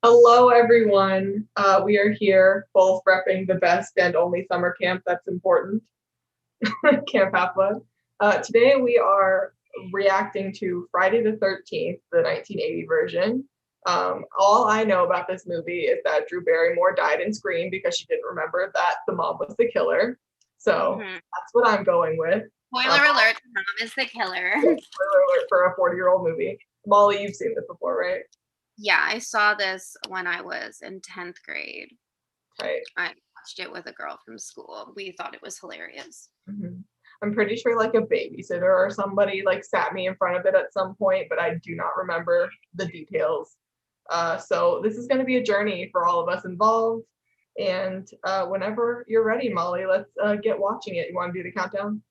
Hello, everyone. We are here, both repping the best and only summer camp that's important, Camp Half-Blood. Today, we are reacting to Friday the 13th, the 1980 version. All I know about this movie is that Drew Barrymore died in Scream because she didn't remember that the mom was the killer. So that's what I'm going with. Spoiler alert, the mom is the killer. Spoiler alert for a 40-year-old movie. Molly, you've seen this before, right? Yeah, I saw this when I was in 10th grade. Right. I watched it with a girl from school. We thought it was hilarious. Mm-hmm. I'm pretty sure like a babysitter or somebody like sat me in front of it at some point, but I do not remember the details. So this is going to be a journey for all of us involved. And whenever you're ready, Molly, let's get watching it. You want to do the countdown?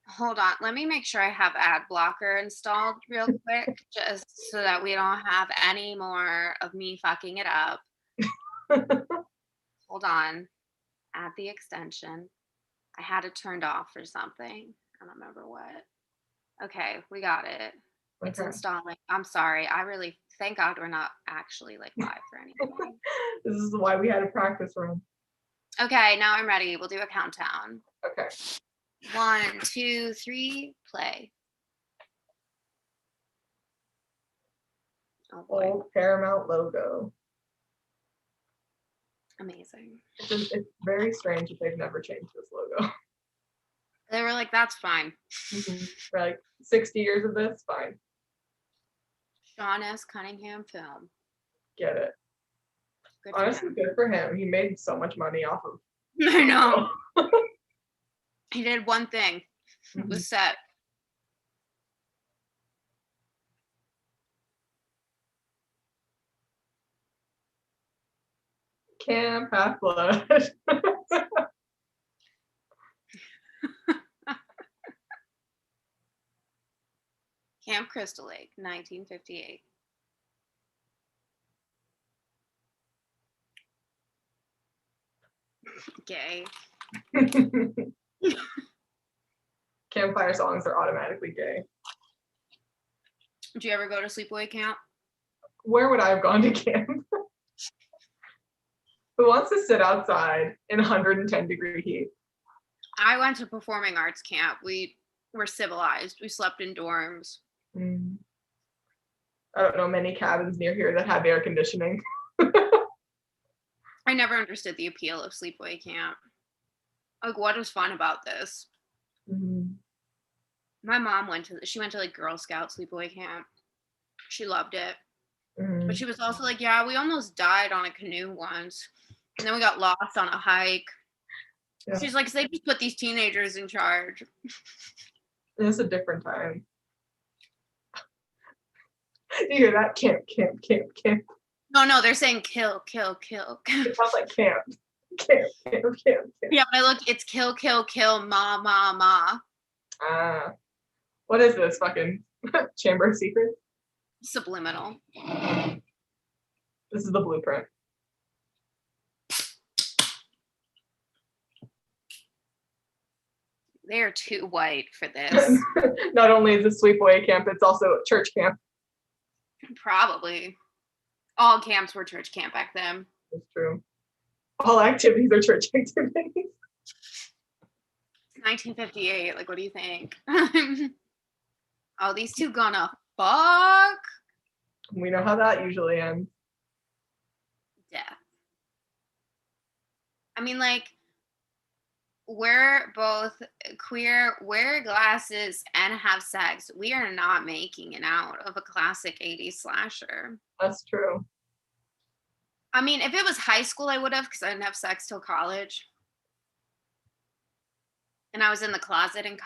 Hold on. Let me make sure I have ad blocker installed real quick, just so that we don't have any more of me fucking it up. Hold on. Add the extension. I had it turned off for something. I don't remember what. Okay, we got it. It's installing. I'm sorry. I really, thank God we're not actually like live for anything. This is why we had a practice room. Okay, now I'm ready. We'll do a countdown. Okay. 1, 2, 3, play. Oh boy. Old Paramount logo. Amazing. It's very strange that they've never changed this logo. They were like, that's fine. For like 60 years of this, fine. Sean S. Cunningham film. Get it. Honestly, good for him. He made so much money off of. I know. He did one thing. It was set. Camp Half-Blood. Camp Crystal Lake, 1958. Gay. Campfire songs are automatically gay. Did you ever go to sleepaway camp? Where would I have gone to camp? Who wants to sit outside in 110-degree heat? I went to performing arts camp. We were civilized. We slept in dorms. I don't know many cabins near here that have air conditioning. I never understood the appeal of sleepaway camp. Like, what was fun about this? My mom went to like Girl Scout sleepaway camp. She loved it. But she was also like, yeah, we almost died on a canoe once. And then we got lost on a hike. Yeah. She's like, so they just put these teenagers in charge. It's a different time. You hear that? Camp, camp, camp, camp. No, they're saying kill, kill, kill. It sounds like camp. Camp, camp, camp, camp. Yeah, but look, it's kill, kill, kill, ma, ma, ma. What is this fucking Chamber of Secrets? Subliminal. This is the blueprint. They are too white for this. Not only is it sleepaway camp, it's also church camp. Probably. All camps were church camp back then. That's true. All activities are church activities. 1958. Like, what do you think? Oh, these two gonna fuck. We know how that usually ends. Death. I mean, like, we're both queer, wear glasses, and have sex. We are not making it out of a classic 80s slasher. That's true. I mean, if it was high school, I would have, because I didn't have sex till college. And I was in the closet in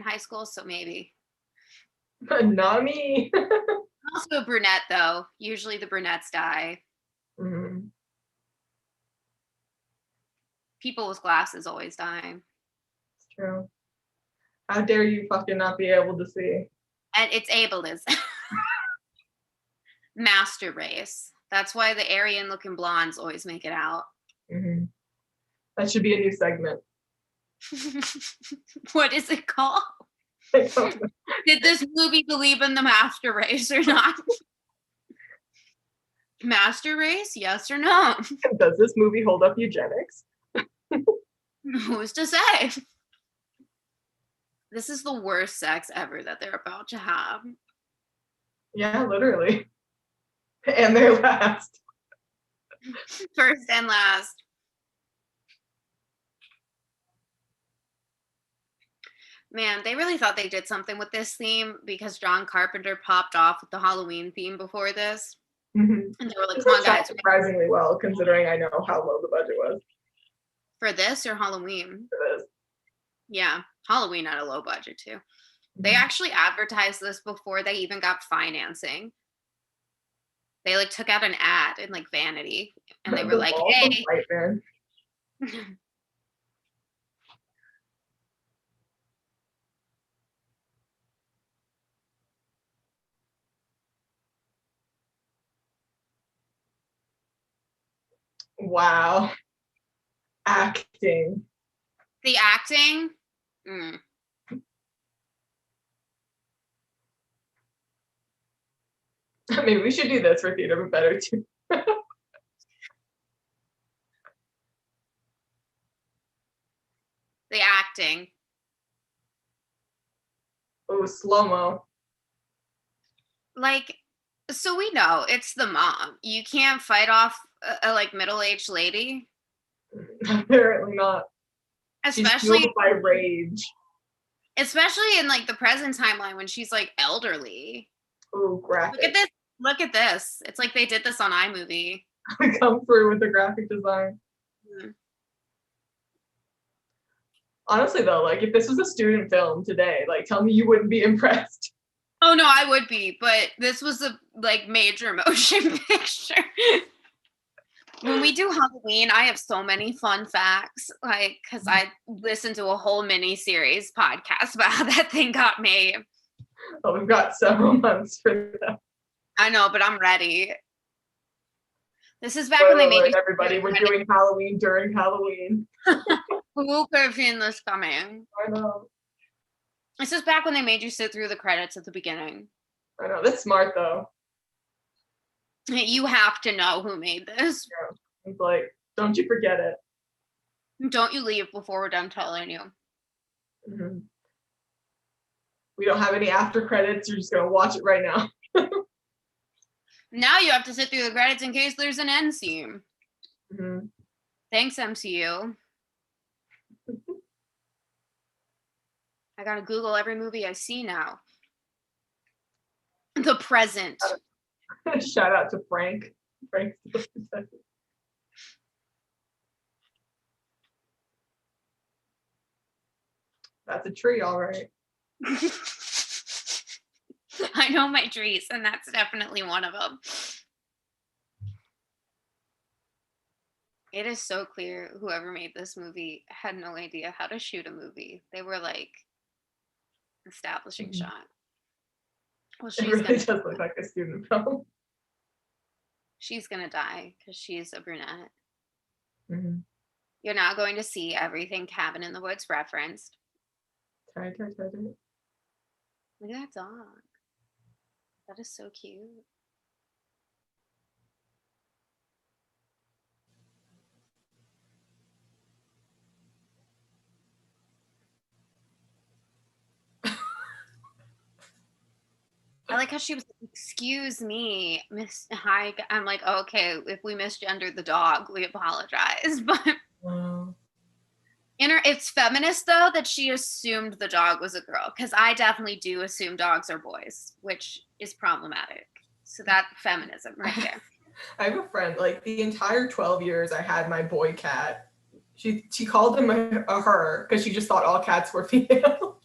high school, so maybe. Not me. I'm also a brunette, though. Usually the brunettes die. People with glasses always die. It's true. How dare you fucking not be able to see? And it's ableism. Master race. That's why the Aryan-looking blondes always make it out. That should be a new segment. What is it called? Did this movie believe in the master race or not? Master race, yes or no? Does this movie hold up eugenics? Who's to say? This is the worst sex ever that they're about to have. Yeah, literally. And their last. First and last. Man, they really thought they did something with this theme because John Carpenter popped off with the Halloween theme before this. Mm-hmm. And they were like, This come on, guys. surprisingly well, considering I know how low the budget was. For this or Halloween? For this. Yeah, Halloween had a low budget too. They actually advertised this before they even got financing. They like took out an ad in like Vanity and they were like, hey. Right, man. Wow. Acting. The acting? Maybe we should do this for Theater But Better too. The acting. Oh, slow-mo. Like, so we know it's the mom. You can't fight off a like middle-aged lady. Apparently not. Especially she's fueled by rage. Especially in like the present timeline when she's like elderly. Oh, graphic. Look at this. Look at this. It's like they did this on iMovie. Come through with the graphic design. Mm-hmm. Honestly though, like if this was a student film today, like tell me you wouldn't be impressed. Oh no, I would be, but this was a like major motion picture. When we do Halloween, I have so many fun facts, like because I listened to a whole mini series podcast about how that thing got made. Oh, we've got several months for that. I know, but I'm ready. This is back when they made you. Everybody, we're doing Halloween during Halloween. Who could have seen this coming? I know. This is back when they made you sit through the credits at the beginning. I know. That's smart though. You have to know who made this. Yeah. It's like, don't you forget it. Don't you leave before we're done telling you. Mm-hmm. We don't have any after credits. You're just going to watch it right now. Now you have to sit through the credits in case there's an end scene. Mm-hmm. Thanks, MCU. I gotta Google every movie I see now. The present. Shout out to Frank. Frank's That's a tree, all right. I know my trees, and that's definitely one of them. It is so clear whoever made this movie had no idea how to shoot a movie. They were like establishing shot. Well, it really does look like a student film. She's gonna die because she's a brunette. Mm-hmm. You're now going to see everything Cabin in the Woods referenced. Look at that dog. That is so cute. I like how she was like, excuse me, Miss Hi. I'm like, okay, if we misgendered the dog, we apologize. But it's feminist though that she assumed the dog was a girl, because I definitely do assume dogs are boys, which is problematic. So that feminism right there. I have a friend, like the entire 12 years I had my boy cat, she called him a her because she just thought all cats were female.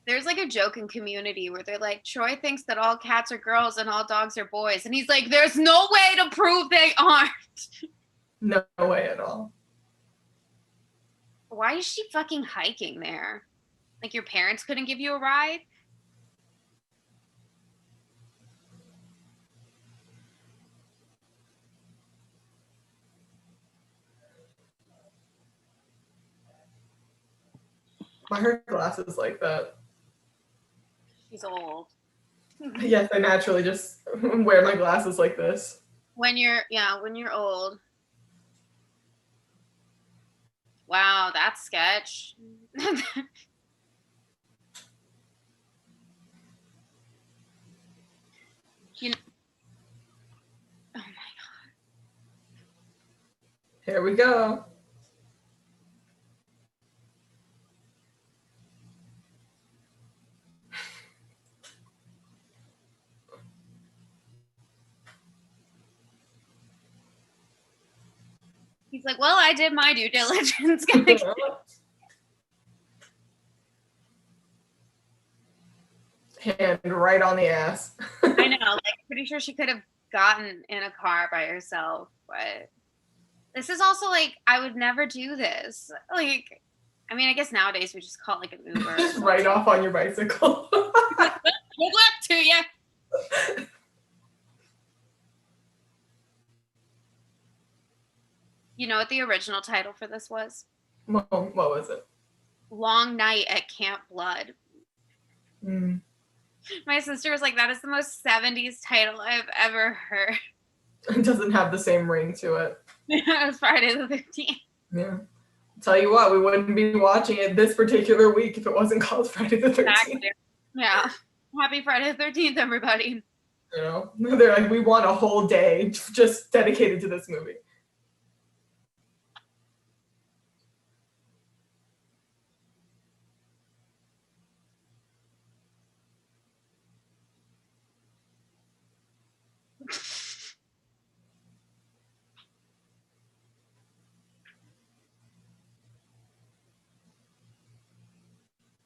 There's like a joke in Community where they're like, Troy thinks that all cats are girls and all dogs are boys. And he's like, there's no way to prove they aren't. No way at all. Why is she fucking hiking there? Like your parents couldn't give you a ride? Why are her glasses like that? She's old. Yes, I naturally just wear my glasses like this. when you're old. Wow, that sketch. You know, oh my Here we go. He's like, well, I did my due diligence. Hand right on the ass. I know, like, pretty sure she could have gotten in a car by herself, but this is also like, I would never do this. Like, I mean, I guess nowadays we just call it like an Uber. Just right off on your bicycle. Good luck to you. You know what the original title for this was? What was it? Long Night at Camp Blood. Mm. My sister was like, that is the most 70s title I've ever heard. It doesn't have the same ring to it. It was Friday the 13th. Yeah. Tell you what, we wouldn't be watching it this particular week if it wasn't called Friday the 13th. Exactly. Yeah. Happy Friday the 13th, everybody. You know, they're like, we want a whole day just dedicated to this movie.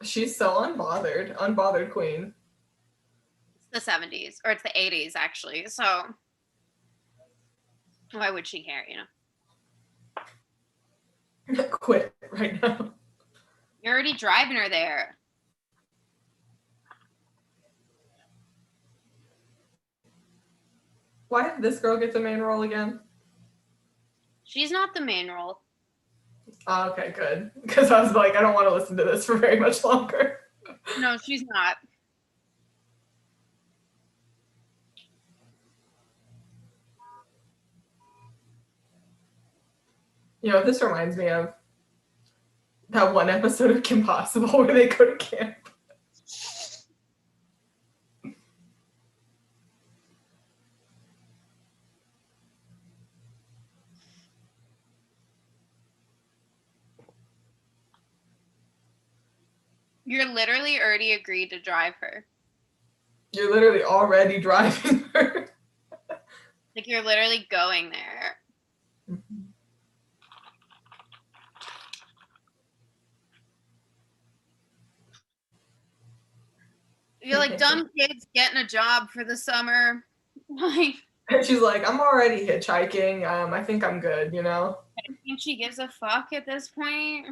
She's so unbothered queen. It's the 70s, or it's the 80s, actually. So why would she care, you know? Quit right now. You're already driving her there. Why did this girl get the main role again? She's not the main role. Oh, okay, good. Because I was like, I don't want to listen to this for very much longer. No, she's not. You know, this reminds me of that one episode of Kim Possible where they go to camp. You're literally already agreed to drive her. You're literally already driving her. Like, you're literally going there. Mm-hmm. You're like, dumb kids getting a job for the summer. Like, and she's like, I'm already hitchhiking. I think I'm good, you know? I think she gives a fuck at this point.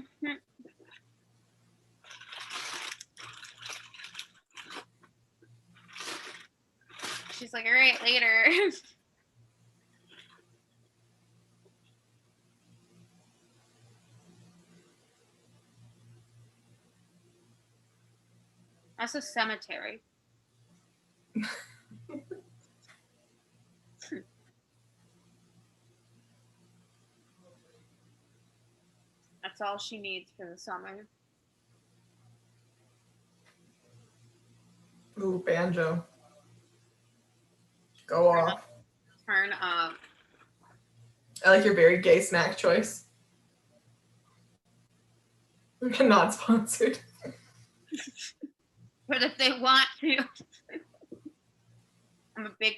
She's like, all right, later. That's a cemetery. That's all she needs for the summer. Ooh, banjo. Go off. Turn up. I like your very gay snack choice. Not sponsored. But if they want to.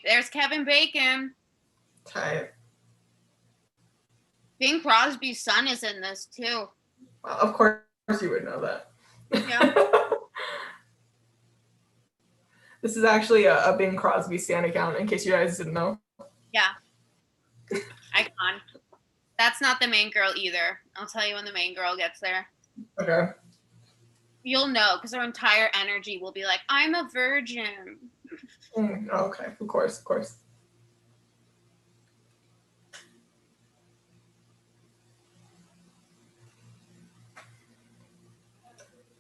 There's Kevin Bacon. Tight. Bing Crosby's son is in this too. Well, of course you would know that. Yeah. This is actually a Bing Crosby Stan account, in case you guys didn't know. Yeah. Icon. That's not the main girl either. I'll tell you when the main girl gets there. Okay. You'll know, because her entire energy will be like, I'm a virgin. Okay, of course.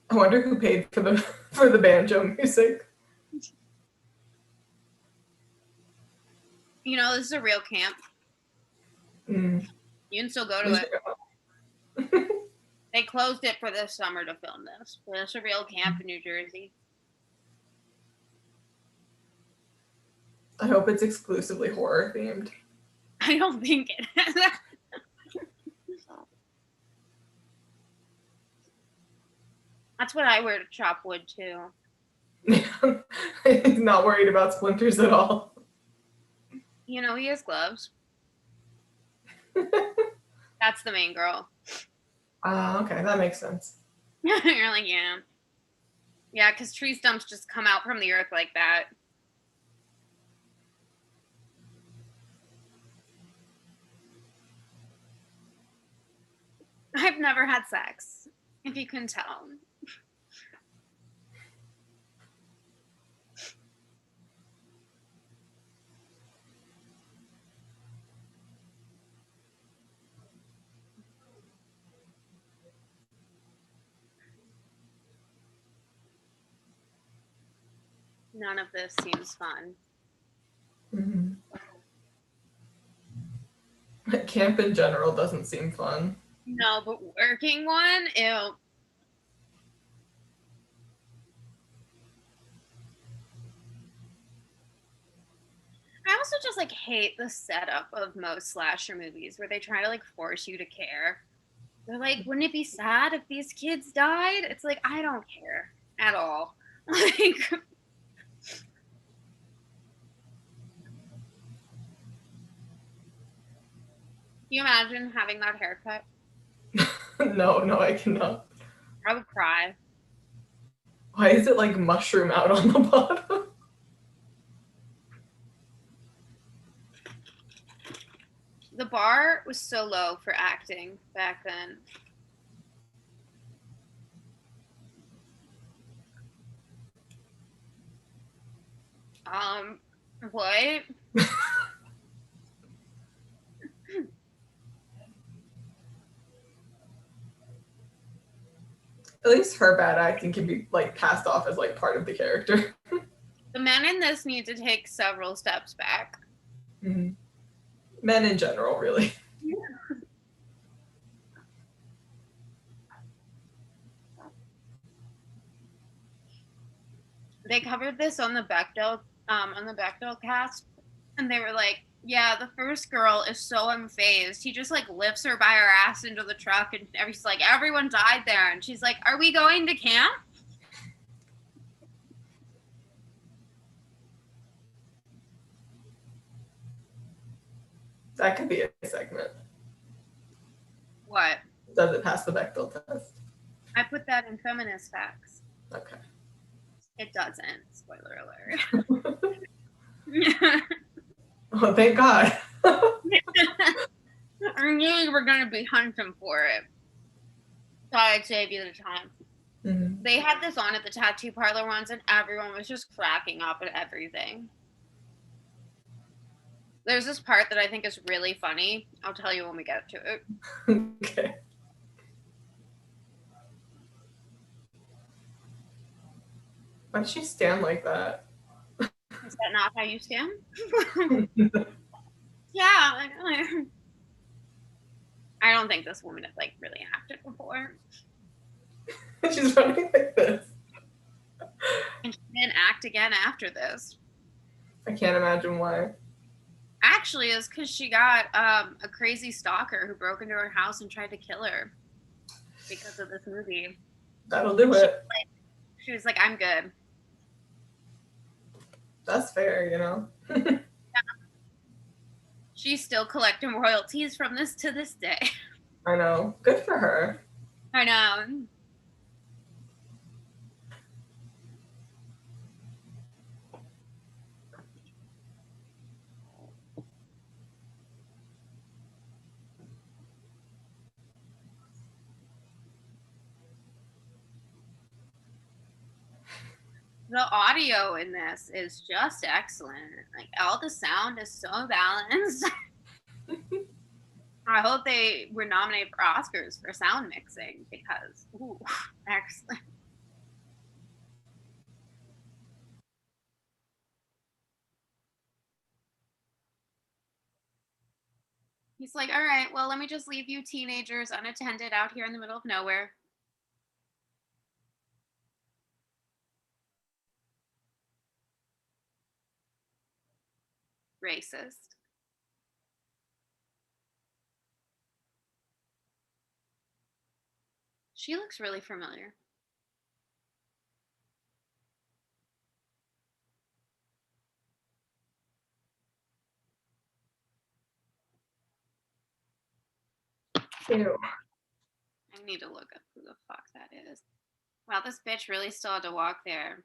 I wonder who paid for the banjo music. This is a real camp. Mm. You can still go to it. They closed it for this summer to film this, but it's a real camp in New Jersey. I hope it's exclusively horror themed. I don't think it is. That's what I wear to chop wood too. He's not worried about splinters at all. He has gloves. That's the main girl. Okay, that makes sense. You're like, yeah. Yeah, because tree stumps just come out from the earth like that. I've never had sex, if you can tell. None of this seems fun. Mm-hmm. Camp in general doesn't seem fun. No, but working one, ew. I also just hate the setup of most slasher movies where they try to force you to care. They're like, wouldn't it be sad if these kids died? It's like, I don't care at all. Can you imagine having that haircut? No, I cannot. I would cry. Why is it mushroom out on the bottom? The bar was so low for acting back then. What? At least her bad acting can be passed off as part of the character. The men in this need to take several steps back. Mm-hmm. Men in general, really. They covered this on the Bechdel cast, and they were like, yeah, the first girl is so unfazed. He just lifts her by her ass into the truck, and he's like, everyone died there, and she's like, are we going to camp? That could be a segment. What? Does it pass the Bechdel test? I put that in feminist facts. Okay. It doesn't. Spoiler alert. Oh, thank God. I knew you were going to be hunting for it. Thought I'd save you the time. Mm-hmm. They had this on at the tattoo parlor once, and everyone was just cracking up at everything. There's this part that I think is really funny. I'll tell you when we get to it. Okay. Why did she stand like that? Is that not how you stand? Yeah. I don't think this woman has really acted before. She's running like this. And she didn't act again after this. I can't imagine why. Actually, it's because she got a crazy stalker who broke into her house and tried to kill her because of this movie. That'll do it. She was like, I'm good. That's fair, Yeah. She's still collecting royalties from this to this day. I know. Good for her. I know. The audio in this is just excellent. All the sound is so balanced. I hope they were nominated for Oscars for sound mixing because, ooh, excellent. He's like, all right, well, let me just leave you teenagers unattended out here in the middle of nowhere. Racist. She looks really familiar. Ew. I need to look up who the fuck that is. Wow, this bitch really still had to walk there.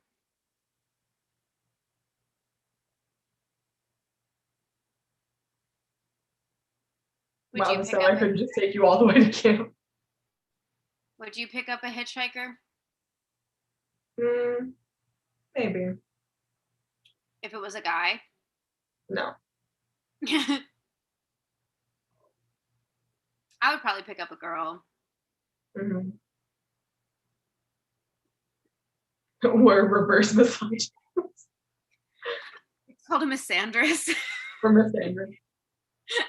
Would Wow, you this pick time up I couldn't just take you all the way to camp. Would you pick up a hitchhiker? Maybe. If it was a guy? No. I would probably pick up a girl. Mm-hmm. We're reverse misogynists. It's called a misandrist. We're misandrous.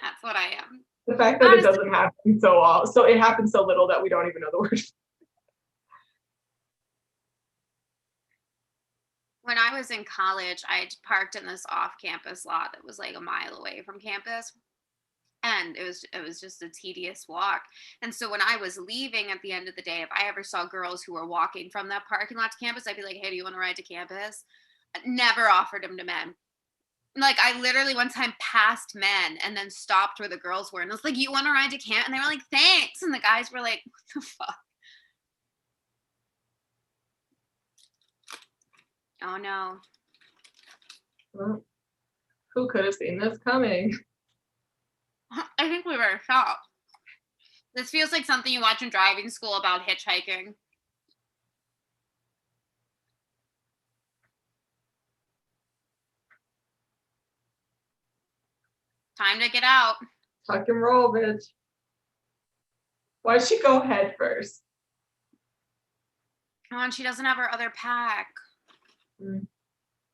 That's what I am. The fact that Honestly, it doesn't happen so it happens so little that we don't even know the word. when I was in college, I parked in this off-campus lot that was like a mile away from campus. And it was just a tedious walk. And so when I was leaving at the end of the day, if I ever saw girls who were walking from that parking lot to campus, I'd be like, hey, do you want to ride to campus? I never offered them to men. Like I literally one time passed men and then stopped where the girls were. And I was like, you want to ride to camp? And they were like, thanks. And the guys were like, what the fuck? Oh no. Well, who could have seen this coming? I think we were shocked. This feels like something you watch in driving school about hitchhiking. Time to get out. Tuck and roll, bitch. Why'd she go head first? Oh, and she doesn't have her other pack. Mm.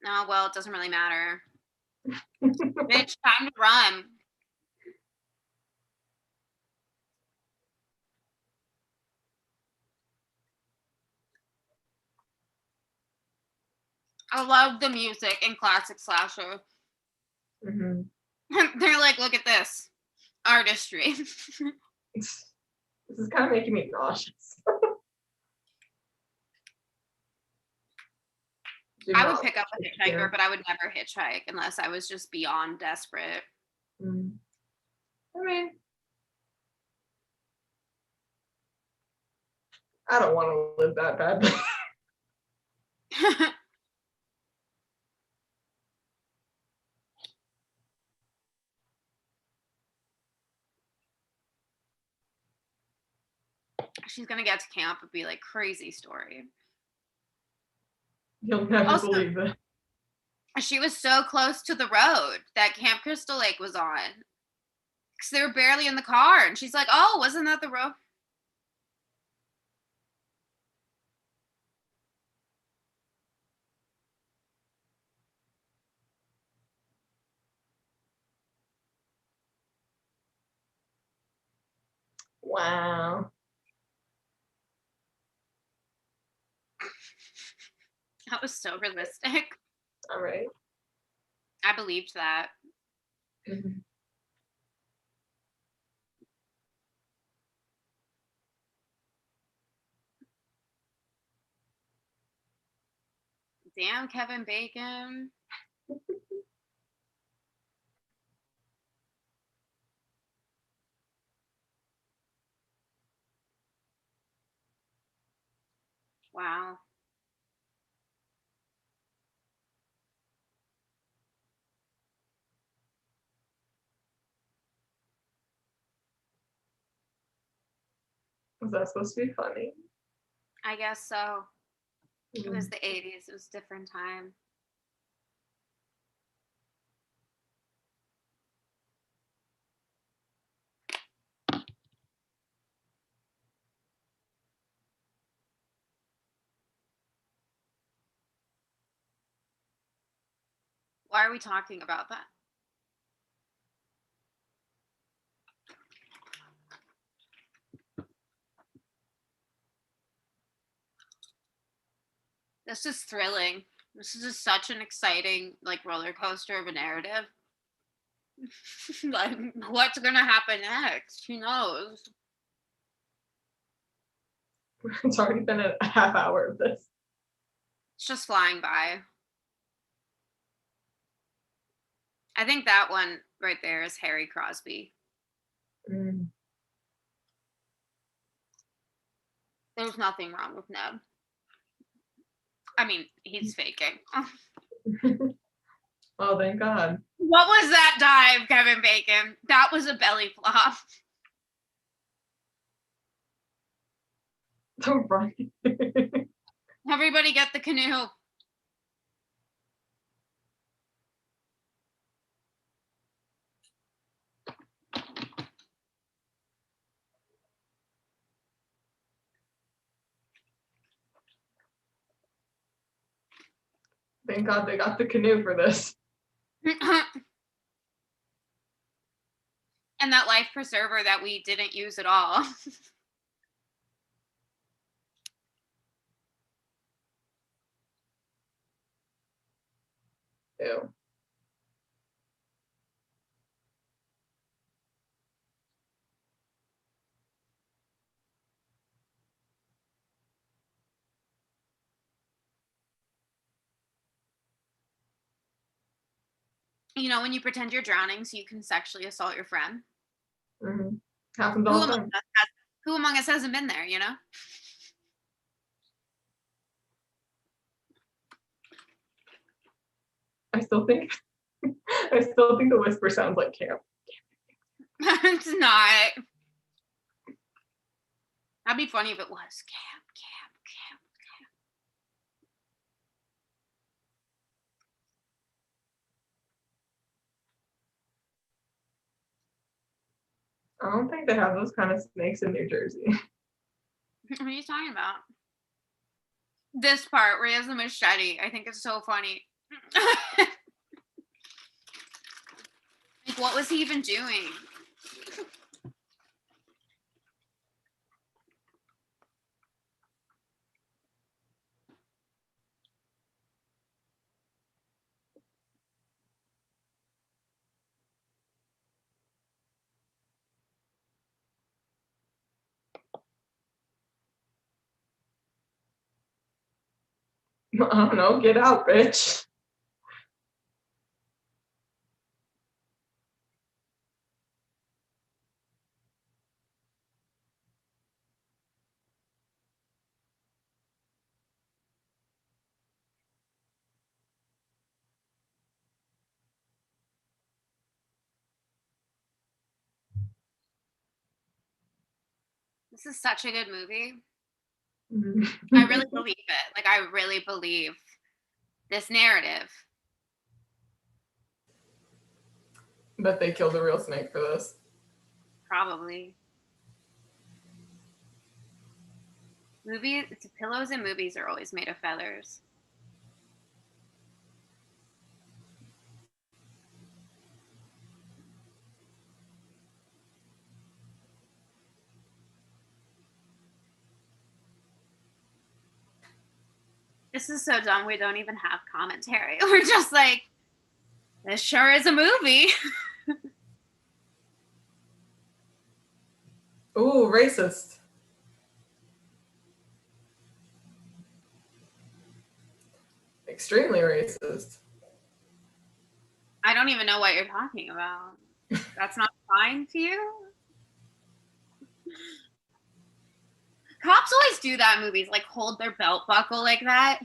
No, well, it doesn't really matter. Bitch, time to run. I love the music in classic slasher. Mm-hmm. They're like, look at this artistry. This is kind of making me nauseous. I would pick up a hitchhiker, but I would never hitchhike unless I was just beyond desperate. Mm. I mean, I don't want to live that badly. She's gonna get to camp and be like, crazy story. You'll never Also, believe it. she was so close to the road that Camp Crystal Lake was on. Because they were barely in the car. And she's like, oh, wasn't that the road? Wow. That was so realistic. All right. I believed that. Mm-hmm. Damn, Kevin Bacon. Wow. Was that supposed to be funny? I guess so. Mm-hmm. It was the 80s. It was a different time. Why are we talking about that? This is thrilling. This is just such an exciting, like, roller coaster of a narrative. Like, what's gonna happen next? Who knows? It's already been a half hour of this. It's just flying by. I think that one right there is Harry Crosby. Mm. There's nothing wrong with Ned. I mean, he's faking. Oh, thank God. What was that dive, Kevin Bacon? That was a belly flop. Don't run. Everybody get the canoe. Thank God they got the canoe for this. And that life preserver that we didn't use at all. Ew. You know, when you pretend you're drowning so you can sexually assault your friend. Mm-hmm. Happens all the time. Who among us hasn't been there, you know? I still think the whisper sounds like camp. It's not. That'd be funny if it was. Camp, camp, camp, I don't think they have those kind of snakes in New Jersey. camp. What are you talking about? This part where he has the machete. I think it's so funny. Like, what was he even doing? I don't know. Get out, bitch. This is such a good movie. Mm-hmm. I really believe it. Like, I really believe this narrative. Bet they killed a real snake for this. Probably. Pillows in movies are always made of feathers. This is so dumb. We don't even have commentary. We're just like, this sure is a movie. Ooh, racist. Extremely racist. I don't even know what you're talking about. That's not fine to you? Cops always do that in movies, like hold their belt buckle like that.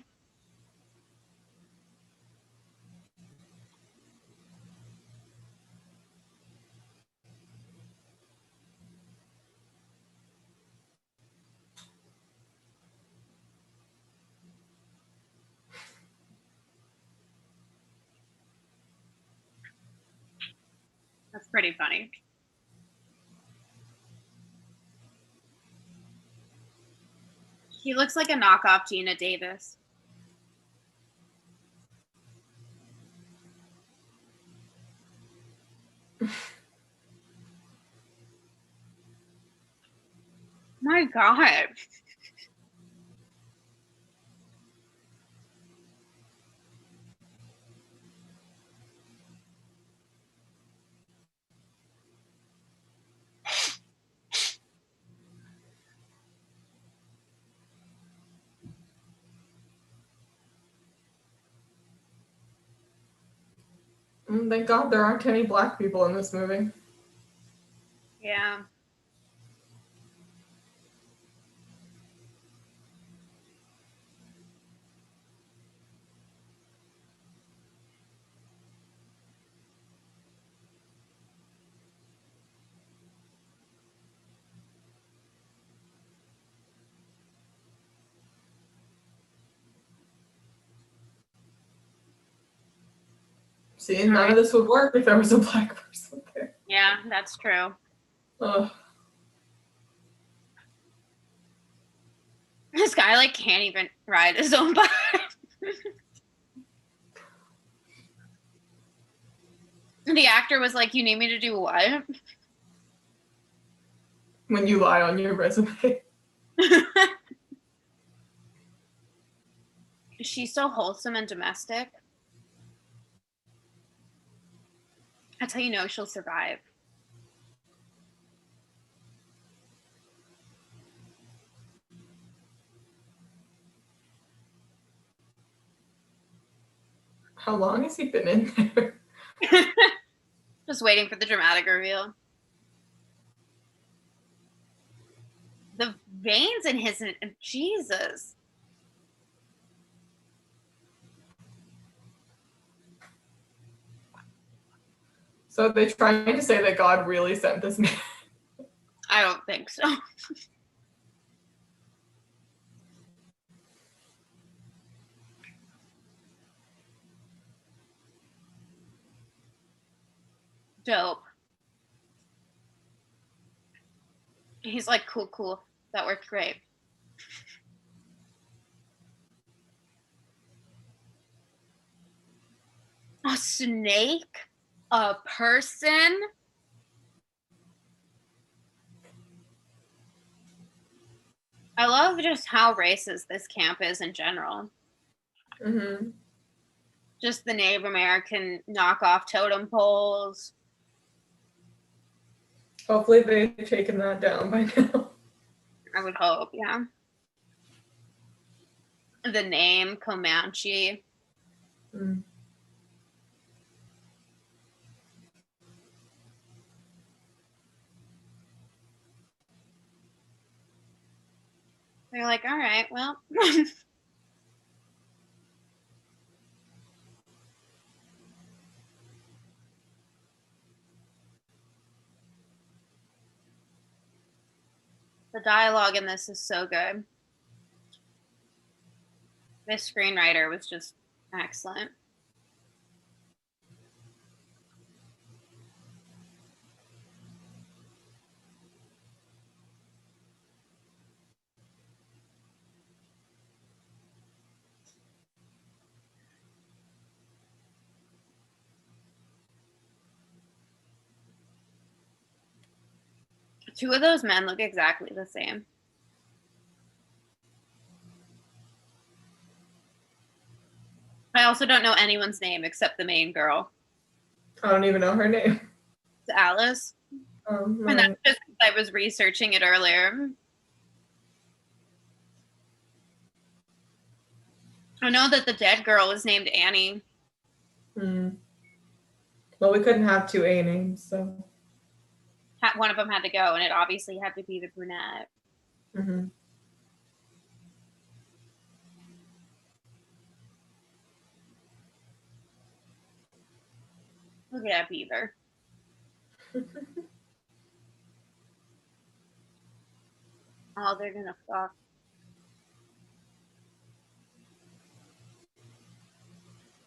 That's pretty funny. He looks like a knockoff Gina Davis. My God. Thank God there aren't any black people in this movie. Yeah. See, none of this would work if there was a black person there. Yeah, that's true. Ugh. This guy like can't even ride his own bike. The actor was like, "You need me to do what?" When you lie on your resume. Is she so wholesome and domestic? That's how you know she'll survive. How long has he been in there? Just waiting for the dramatic reveal. The veins in his Jesus. So they're trying to say that God really sent this man. I don't think so. Dope. He's like, cool. That worked great. A snake? A person? I love just how racist this camp is in general. Mm-hmm. Just the Native American knockoff totem poles. Hopefully they've taken that down by now. I would hope, yeah. The name Comanche. Mm. They're like, all right, well. The dialogue in this is so good. This screenwriter was just excellent. Two of those men look exactly the same. I also don't know anyone's name except the main girl. I don't even know her name. It's Alice. And that's just because I was researching it earlier. I know that the dead girl was named Annie. Well, we couldn't have two A names, so. One of them had to go, and it obviously had to be the brunette. Mm-hmm. Look at that beaver. Oh, they're gonna fuck.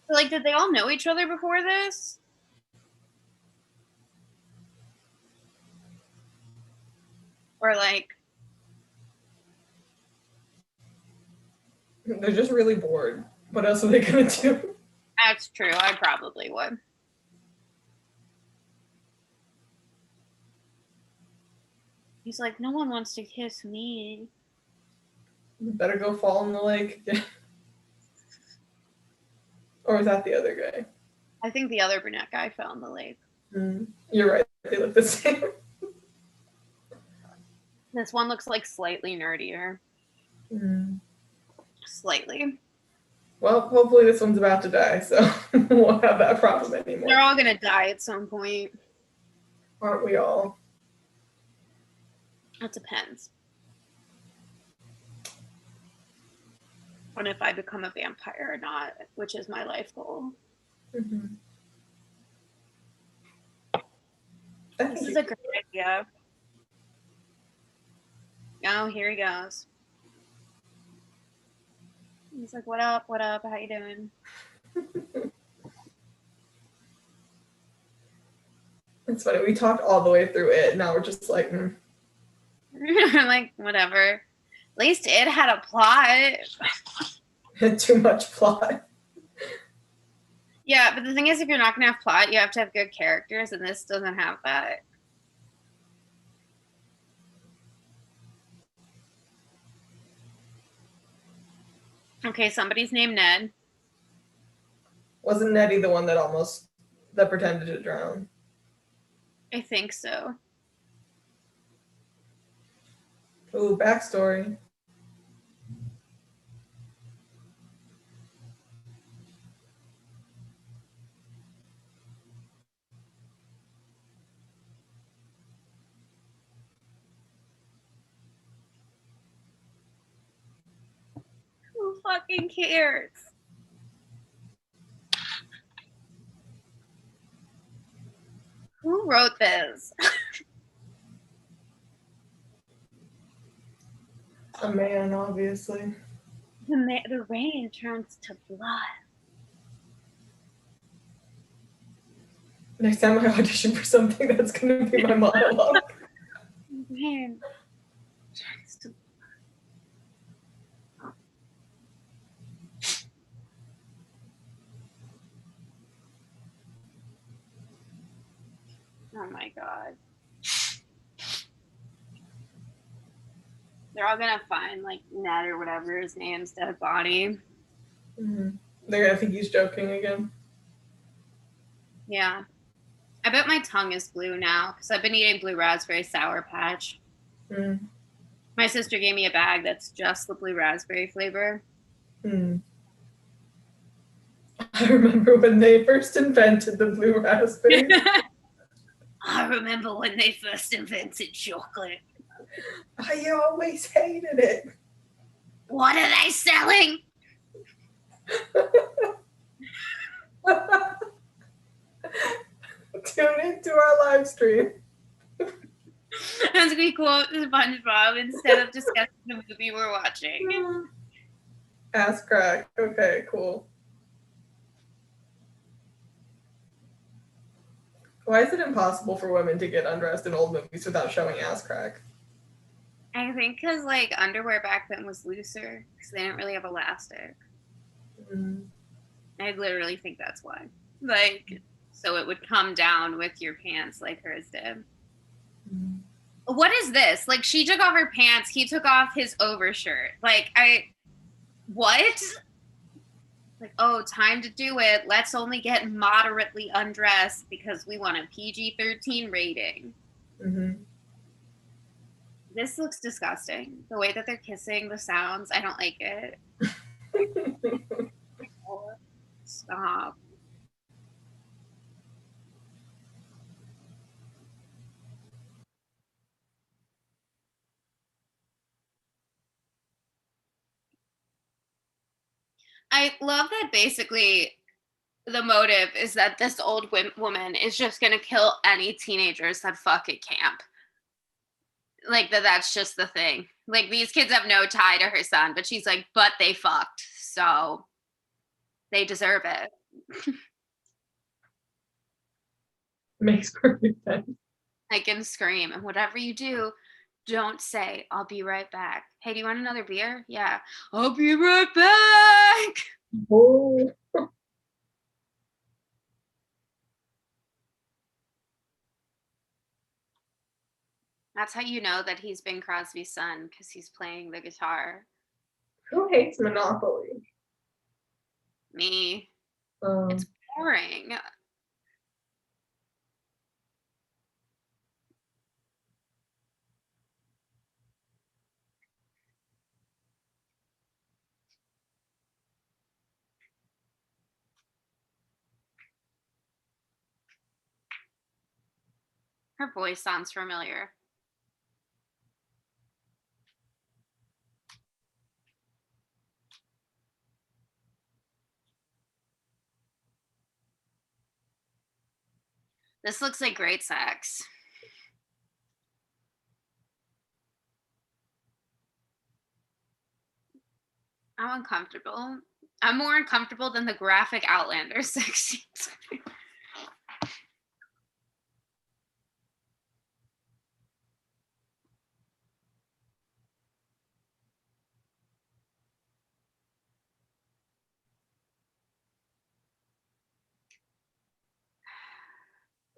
So, like, did they all know each other before this? Or like, they're just really bored. What else are they gonna do? that's true. I probably would. He's like, no one wants to kiss me. Better go fall in the lake. Or is that the other guy? I think the other brunette guy fell in the lake. You're right. They look the same. This one looks like slightly nerdier. Slightly. Well, hopefully this one's about to die, so we won't have that problem anymore. They're all gonna die at some point. Aren't we all? It depends on if I become a vampire or not, which is my life goal. Mm-hmm. This is a great idea. Oh, here he goes. He's like, what up? What up? How you doing? It's funny. We talked all the way through it. Now we're just like, like, whatever. At least it had a plot. Too much plot. Yeah, but the thing is, if you're not going to have plot, you have to have good characters, and this doesn't have that. Okay, somebody's named Ned. Wasn't Nettie the one that pretended to drown? I think so. Ooh, backstory. Who fucking cares? Who wrote this? A man, obviously. The rain turns to blood. Next time I audition for something, that's going to be my monologue. Rain turns to blood. Oh my god. They're all gonna find like Ned or whatever his name's dead body. Mm-hmm. They're gonna think he's joking again. Yeah. I bet my tongue is blue now because I've been eating blue raspberry Sour Patch. Mm. My sister gave me a bag that's just the blue raspberry flavor. Mm. I remember when they first invented the blue raspberry. I remember when they first invented chocolate. I always hated it. What are they selling? Tune into our live stream. That's gonna be cool with SpongeBob instead of discussing the movie we're watching. Ass crack. Okay, cool. Why is it impossible for women to get undressed in old movies without showing ass crack? I think because like underwear back then was looser because they didn't really have elastic. Mm. I literally think that's why. Like, so it would come down with your pants like hers did. Mm. What is this? Like, she took off her pants, he took off his overshirt. Like, what? Like, oh, time to do it. Let's only get moderately undressed because we want a PG-13 rating. Mm-hmm. This looks disgusting. The way that they're kissing, the sounds, I don't like it. Stop. I love that basically the motive is that this old woman is just going to kill any teenagers that fuck at camp. Like that's just the thing. Like these kids have no tie to her son, but she's like, but they fucked, so they deserve it. Makes perfect sense. I can scream, and whatever you do, don't say, I'll be right back. Hey, do you want another beer? Yeah. I'll be right back. Oh. That's how you know that he's Bing Crosby's son, because he's playing the guitar. Who hates Monopoly? Me. It's boring. Her voice sounds familiar. This looks like great sex. I'm uncomfortable. I'm more uncomfortable than the graphic Outlander sex scenes.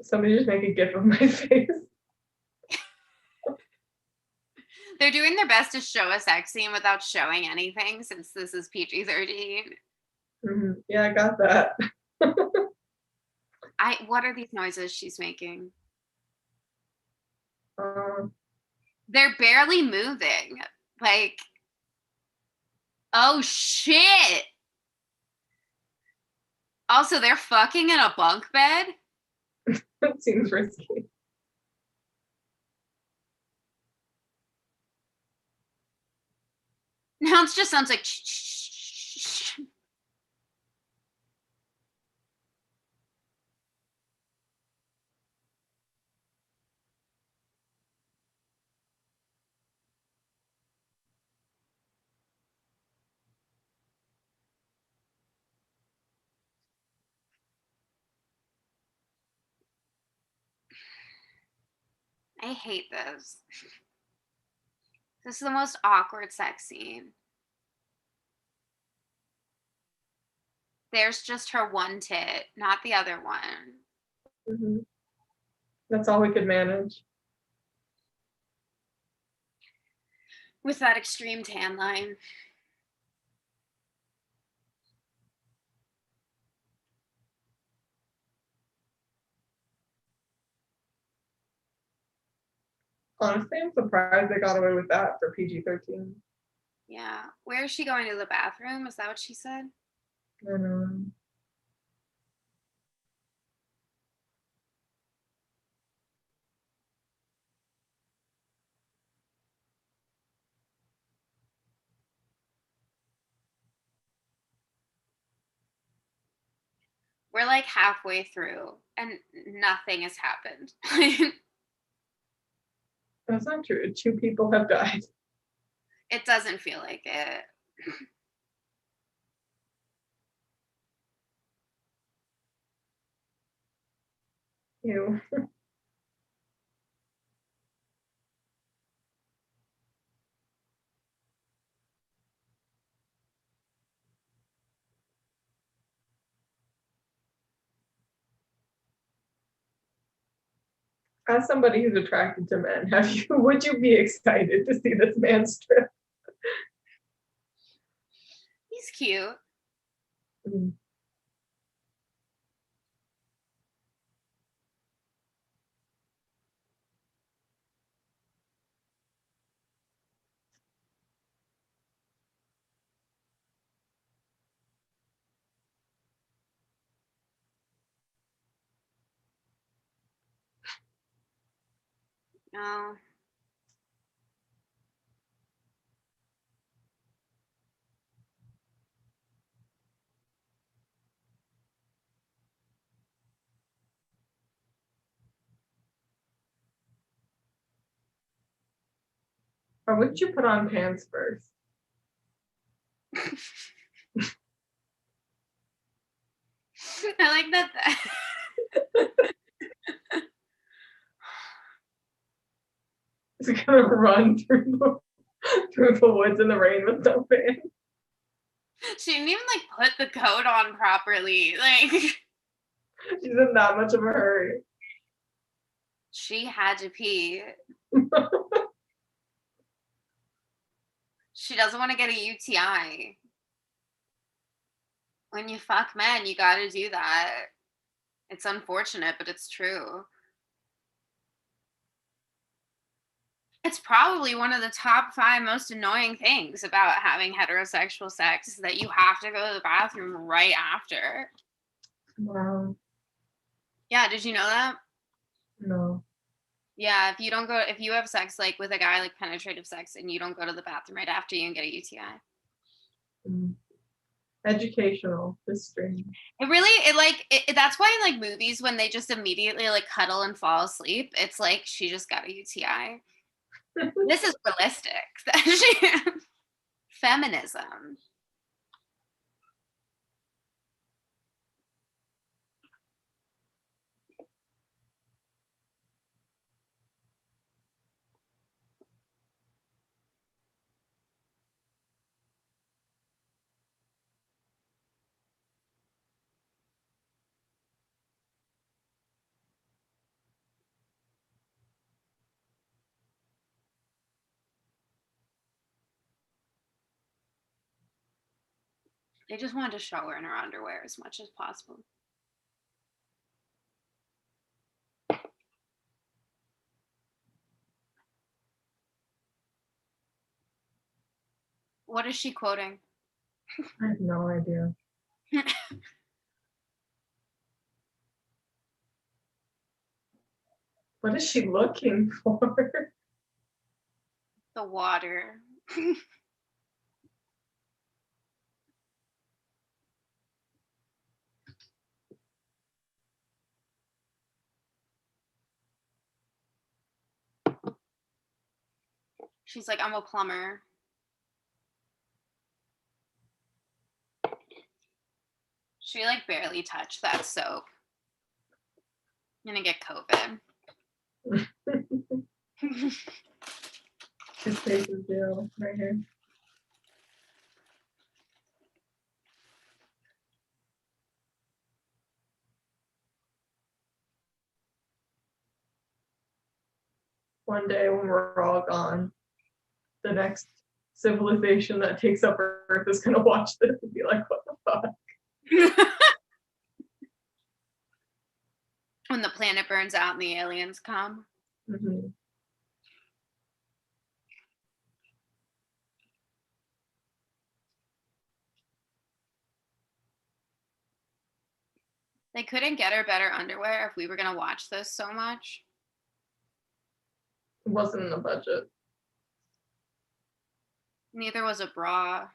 Somebody just make a gif of my face. They're doing their best to show a sex scene without showing anything since this is PG-13. Mm-hmm. Yeah, I got that. What are these noises she's making? Uh, They're barely moving. Like, oh shit. Also, they're fucking in a bunk bed. That seems risky. Now it just sounds like I hate this. This is the most awkward sex scene. There's just her one tit, not the other one. Mm-hmm. That's all we could manage. With that extreme tan line. Honestly, I'm surprised they got away with that for PG-13. Yeah. Where is she going to the bathroom? Is that what she said? I know. We're like halfway through and nothing has happened. That's not true. 2 people have died. It doesn't feel like it. Ew. As somebody who's attracted to men, would you be excited to see this man strip? He's cute. Mm. No. Or wouldn't you put on pants first? I like that. He's gonna run through the woods in the rain with no pants. She didn't even like put the coat on properly. Like She's in that much of a hurry. she had to pee. She doesn't want to get a UTI. When you fuck men, you gotta do that. It's unfortunate, but it's true. It's probably one of the top 5 most annoying things about having heterosexual sex is that you have to go to the bathroom right after. Wow. Yeah, did you know that? No. Yeah, if you have sex like with a guy, like penetrative sex, and you don't go to the bathroom right after, you can get a UTI. Educational history. That's why in like movies when they just immediately like cuddle and fall asleep, it's like she just got a UTI. This is realistic. Feminism. They just wanted to show her in her underwear as much as possible. What is she quoting? I have no idea. What is she looking for? The water. She's like, I'm a plumber. She like barely touched that soap. I'm gonna get COVID. His face is real right here. One day when we're all gone, the next civilization that takes up Earth is gonna watch this and be like, what the fuck? When the planet burns out and the aliens come. Mm-hmm. They couldn't get her better underwear if we were gonna watch this so much. It wasn't in the budget. Neither was a bra.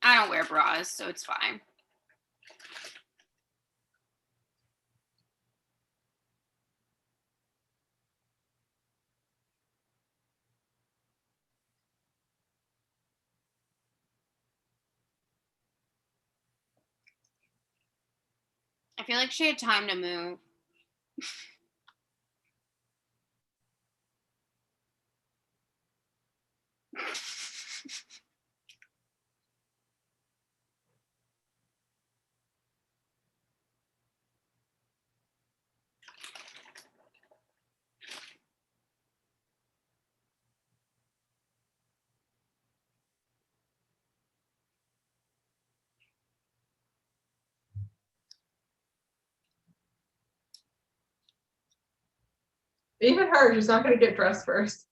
I don't wear bras, so it's fine. I feel like she had time to move. Even her, she's not gonna get dressed first.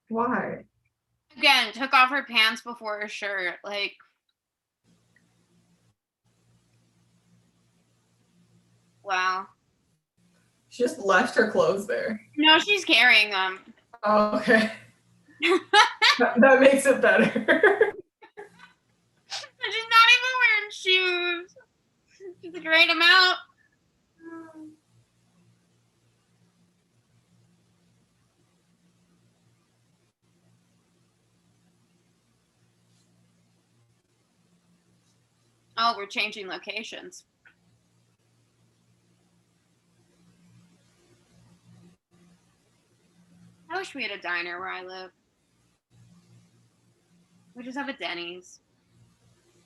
Why? Again, took off her pants before her shirt. Like, wow. She just left her clothes there. No, she's carrying them. Oh, okay. that makes it better. She's not even wearing shoes. She's a great amount. Oh, we're changing locations. I wish we had a diner where I live. We just have a Denny's.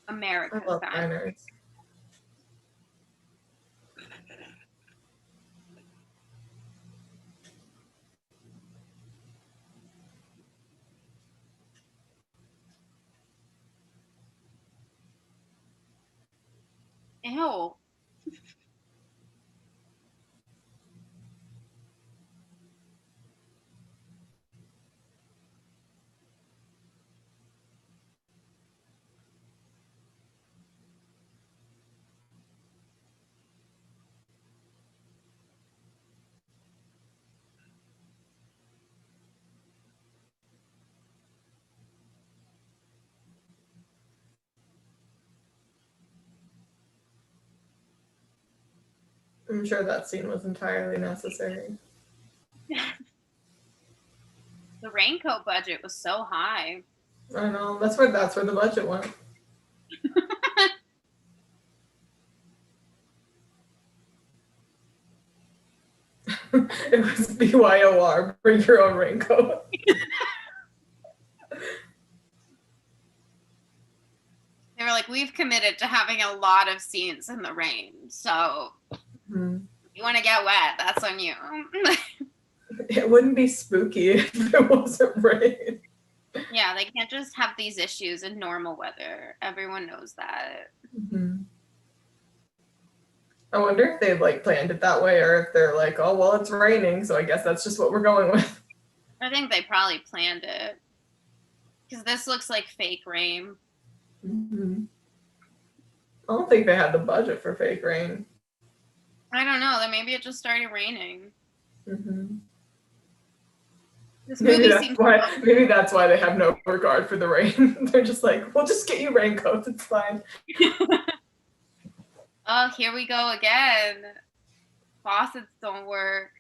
America's I love diner. diners. Ew. I'm sure that scene was entirely necessary. The raincoat budget was so high. I know. That's where the budget went. It was BYOR, bring your own raincoat. They were like, we've committed to having a lot of scenes in the rain, so you want to get wet, that's on you. It wouldn't be spooky if it wasn't rain. Yeah, they can't just have these issues in normal weather. Everyone knows that. I wonder if they like planned it that way, or if they're like, oh well, it's raining, so I guess that's just what we're going with. I think they probably planned it, because this looks like fake rain. I don't think they had the budget for fake rain. I don't know. Then maybe it just started raining. This Maybe movie that's why they have no regard for the rain. They're just like, we'll just get you raincoats. It's fine. Oh, here we go again. Faucets don't work.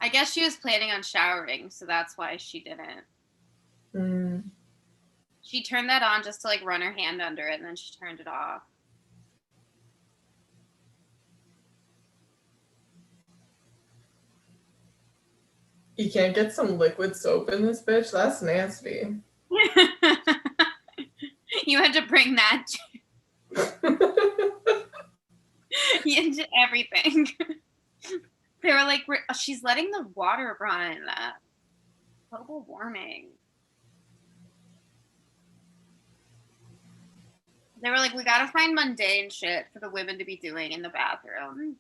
I guess she was planning on showering, so that's why she didn't. She turned that on just to like run her hand under it, and then she turned it off. You can't get some liquid soap in this bitch? That's nasty. You had to bring that into everything. They were like, she's letting the water run. Global warming. They were like, we gotta find mundane shit for the women to be doing in the bathroom.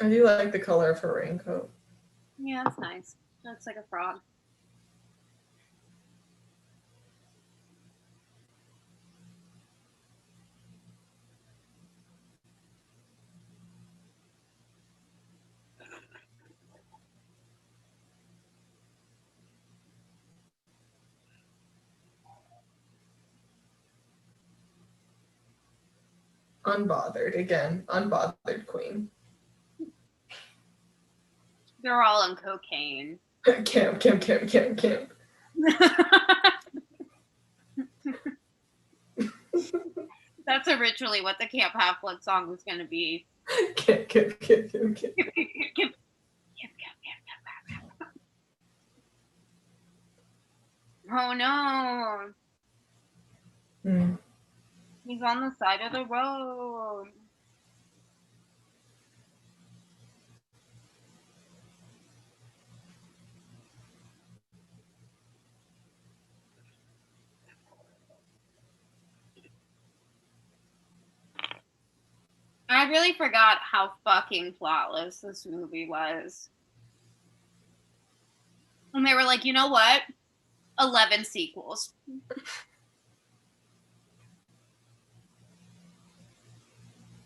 I do like the color of her raincoat. Yeah, that's nice. Looks like a frog. Unbothered again. Unbothered queen. They're all on cocaine. Camp. That's originally what the Camp Half-Blood song was going to be. Camp. Oh no. He's on the side of the road. I really forgot how fucking flawless this movie was. And they were like, you know what? 11 sequels.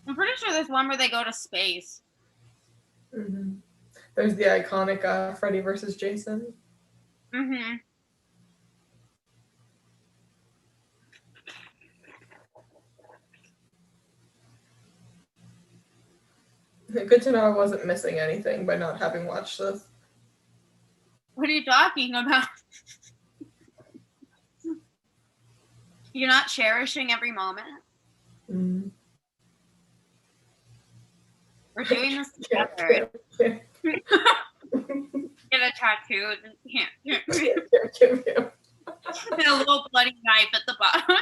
I'm pretty sure there's one where they go to space. There's the iconic Freddy versus Jason. Good to know I wasn't missing anything by not having watched this. What are you talking about? You're not cherishing every moment? We're doing this together. Get a tattoo. And a little bloody knife at the bottom.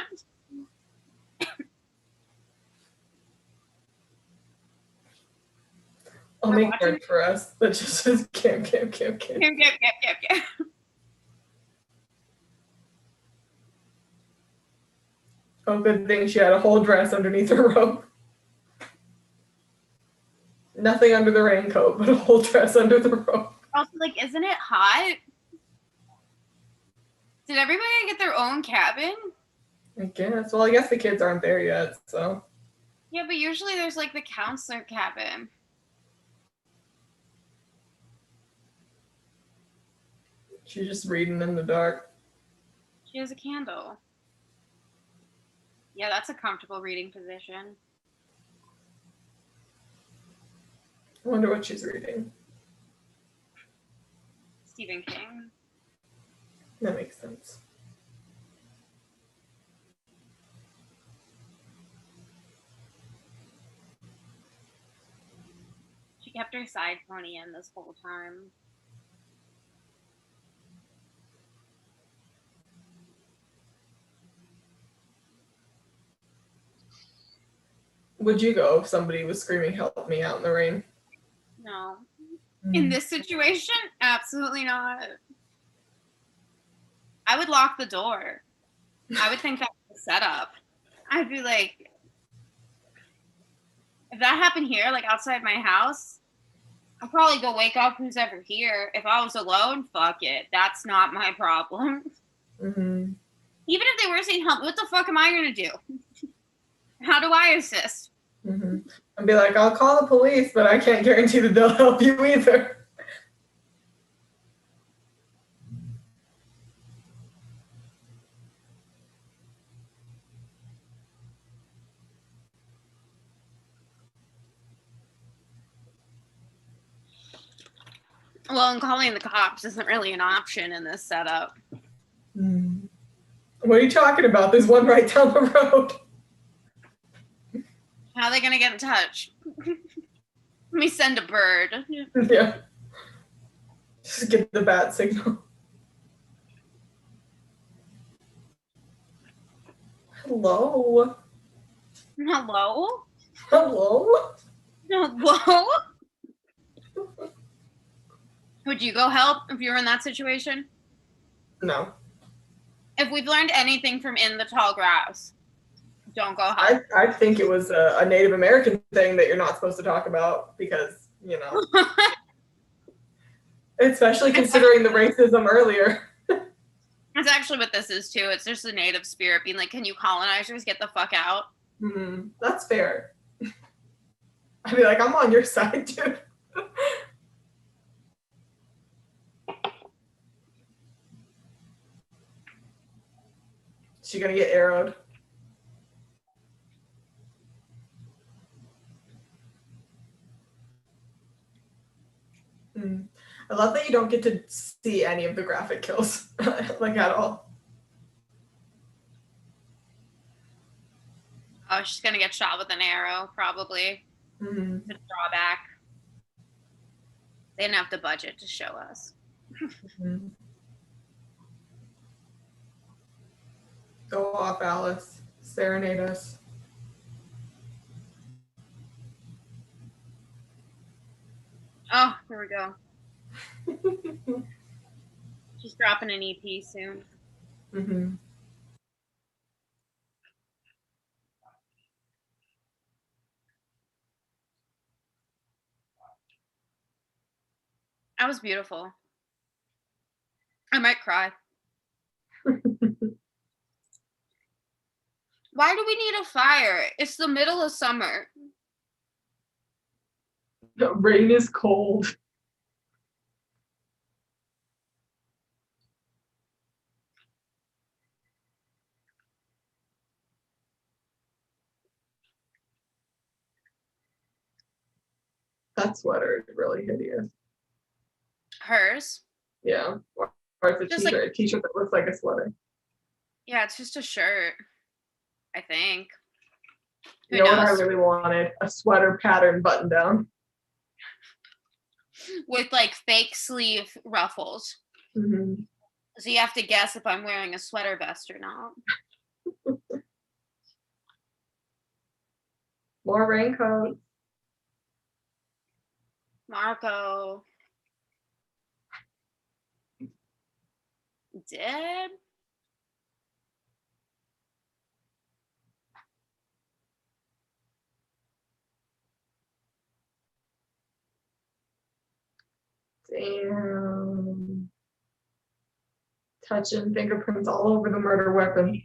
I'll make work for us that just says camp. Oh, good thing she had a whole dress underneath her robe. Nothing under the raincoat, but a whole dress under the robe. Also, like, isn't it hot? Did everybody get their own cabin? I guess. Well, I guess the kids aren't there yet, so. Yeah, but usually there's like the counselor cabin. She's just reading in the dark. She has a candle. Yeah, that's a comfortable reading position. I wonder what she's reading. Stephen King. That makes sense. She kept her side pony in this whole time. Would you go if somebody was screaming, "Help me" out in the rain? No. In this situation, absolutely not. I would lock the door. I would think that's the setup. I'd be like, if that happened here, like outside my house, I'll probably go wake up who's ever here. If I was alone, fuck it. That's not my problem. Mm-hmm. Even if they were saying help, what the fuck am I gonna do? How do I assist? Mm-hmm. I'd be like, I'll call the police, but I can't guarantee that they'll help you either. Well, and calling the cops isn't really an option in this setup. Mm. What are you talking about? There's one right down the road. How are they gonna get in touch? Let me send a bird. Yeah. Just get the bat signal. Hello. Hello? Hello. Hello? Would you go help if you were in that situation? No. If we've learned anything from In the Tall Grass, don't go help. I think it was a Native American thing that you're not supposed to talk about because, you know, especially considering the racism earlier. That's actually what this is too. It's just the native spirit being like, can you colonizers get the fuck out? Mm-hmm. That's fair. I'd be like, I'm on your side, dude. She gonna get arrowed. Mm. I love that you don't get to see any of the graphic kills, like at all. Oh, she's gonna get shot with an arrow, probably. Mm-hmm. The drawback. They didn't have the budget to show us. Mm-hmm. Go off, Alice. Serenade us. Oh, here we go. She's dropping an EP soon. Mm-hmm. That was beautiful. I might cry. Why do we need a fire? It's the middle of summer. The rain is cold. That sweater is really hideous. Hers? Yeah. Or it's a Just t-shirt, like, a t-shirt that looks like a sweater. yeah, it's just a shirt, I think. You know what I really wanted? A sweater pattern button down. With like fake sleeve ruffles. Mm-hmm. So you have to guess if I'm wearing a sweater vest or not. More raincoats. Marco. Did? Damn. Touching fingerprints all over the murder weapon.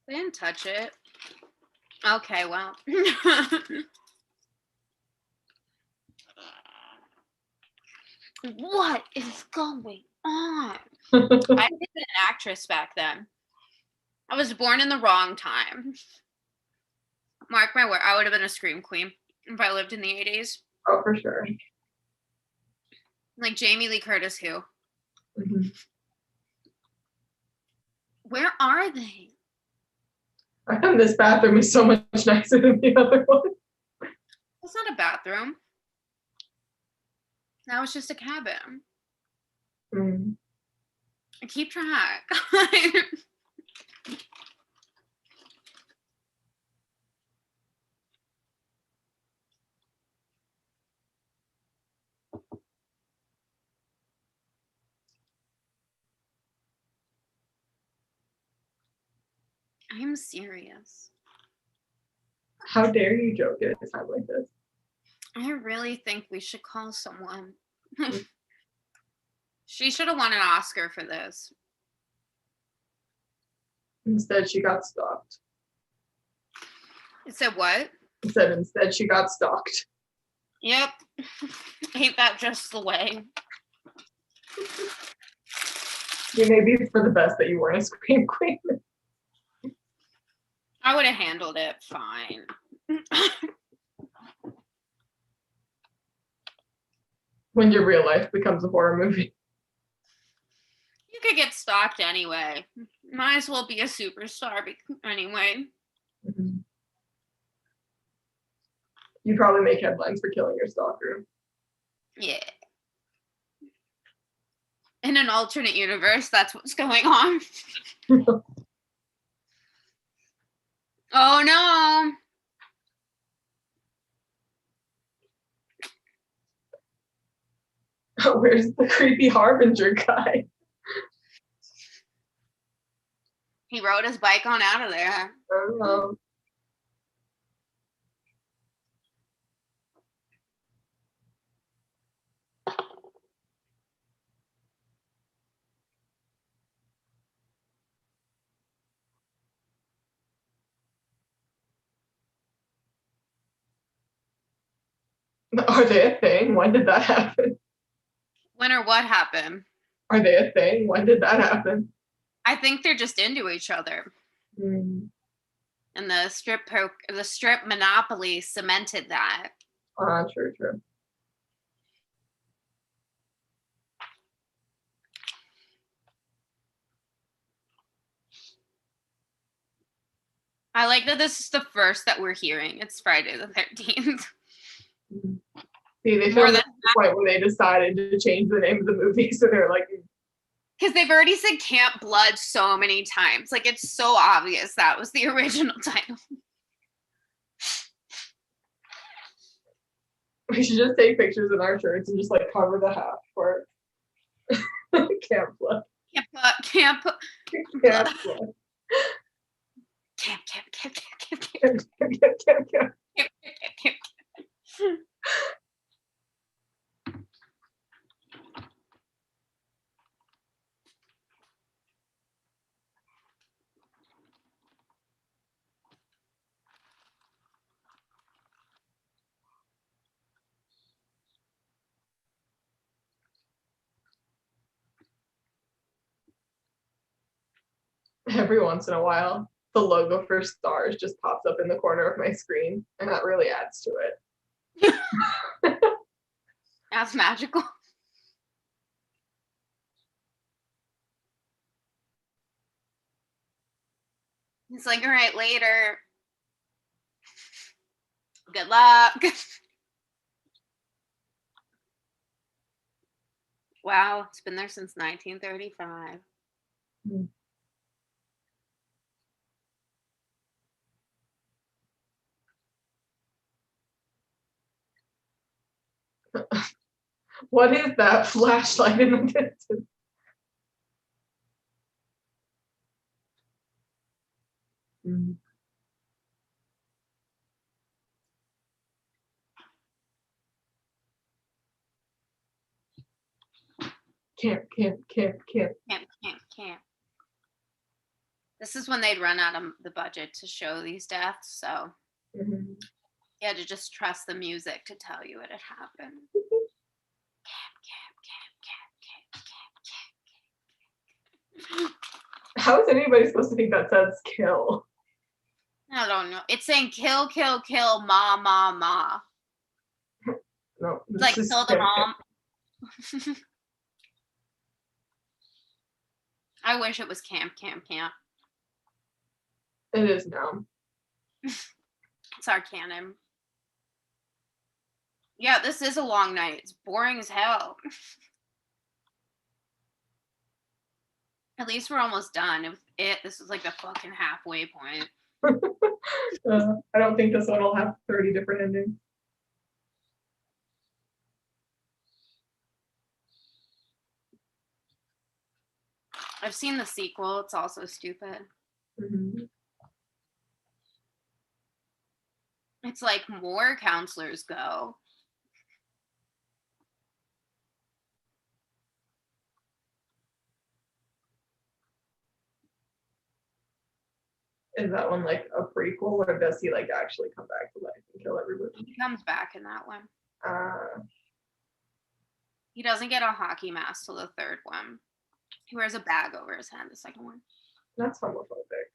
They didn't touch it. Okay, well. What is going on? I was an actress back then. I was born in the wrong time. Mark my word, I would have been a scream queen if I lived in the 80s. Oh, for sure. Like Jamie Lee Curtis, who? Mm-hmm. Where are they? I found this bathroom is so much nicer than the other one. It's not a bathroom. That was just a cabin. Mm. I keep track. I'm serious. How dare you joke at a time like this? I really think we should call someone. She should have won an Oscar for this. Instead, she got stalked. It said what? Instead, she got stalked. Yep. Ain't that just the way? Maybe it's for the best that you weren't a scream queen. I would have handled it fine. When your real life becomes a horror movie. You could get stalked anyway. Might as well be a superstar anyway. Mm-hmm. You'd probably make headlines for killing your stalker. Yeah. In an alternate universe, that's what's going on. Oh no. Where's the creepy harbinger guy? He rode his bike on out of there. I don't know. Are they a thing? When did that happen? When or what happened? Are they a thing? When did that happen? I think they're just into each other. Mm. And the strip monopoly cemented that. True. I like that this is the first that we're hearing. It's Friday the 13th. See, they filmed at the point where they decided to change the name of the movie, so they're like, because they've already said Camp Blood so many times. Like, it's so obvious that was the original title. We should just take pictures in our shirts and just like cover the half for Camp Blood. Camp Blood. Every once in a while, the logo for Stars just pops up in the corner of my screen, and that really adds to it. That's magical. It's like, all right, later. Good luck. Wow, it's been there since 1935. What is that flashlight in the distance? Camp. This is when they'd run out of the budget to show these deaths, so you had to just trust the music to tell you it had happened. Camp. How is anybody supposed to think that says kill? I don't know. It's saying kill, kill, kill, ma, ma, ma. No, It's like kill the mom. I wish it was camp, camp, camp. It is now. It's our canon. Yeah, this is a long night. It's boring as hell. At least we're almost done. This is like the fucking halfway point. I don't think this one will have 30 different endings. I've seen the sequel. It's also stupid. Mm-hmm. It's like more counselors go. Is that one like a prequel, or does he like actually come back to life and kill everybody? He comes back in that one. Uh, He doesn't get a hockey mask till the third one. He wears a bag over his head, the second one. That's homophobic.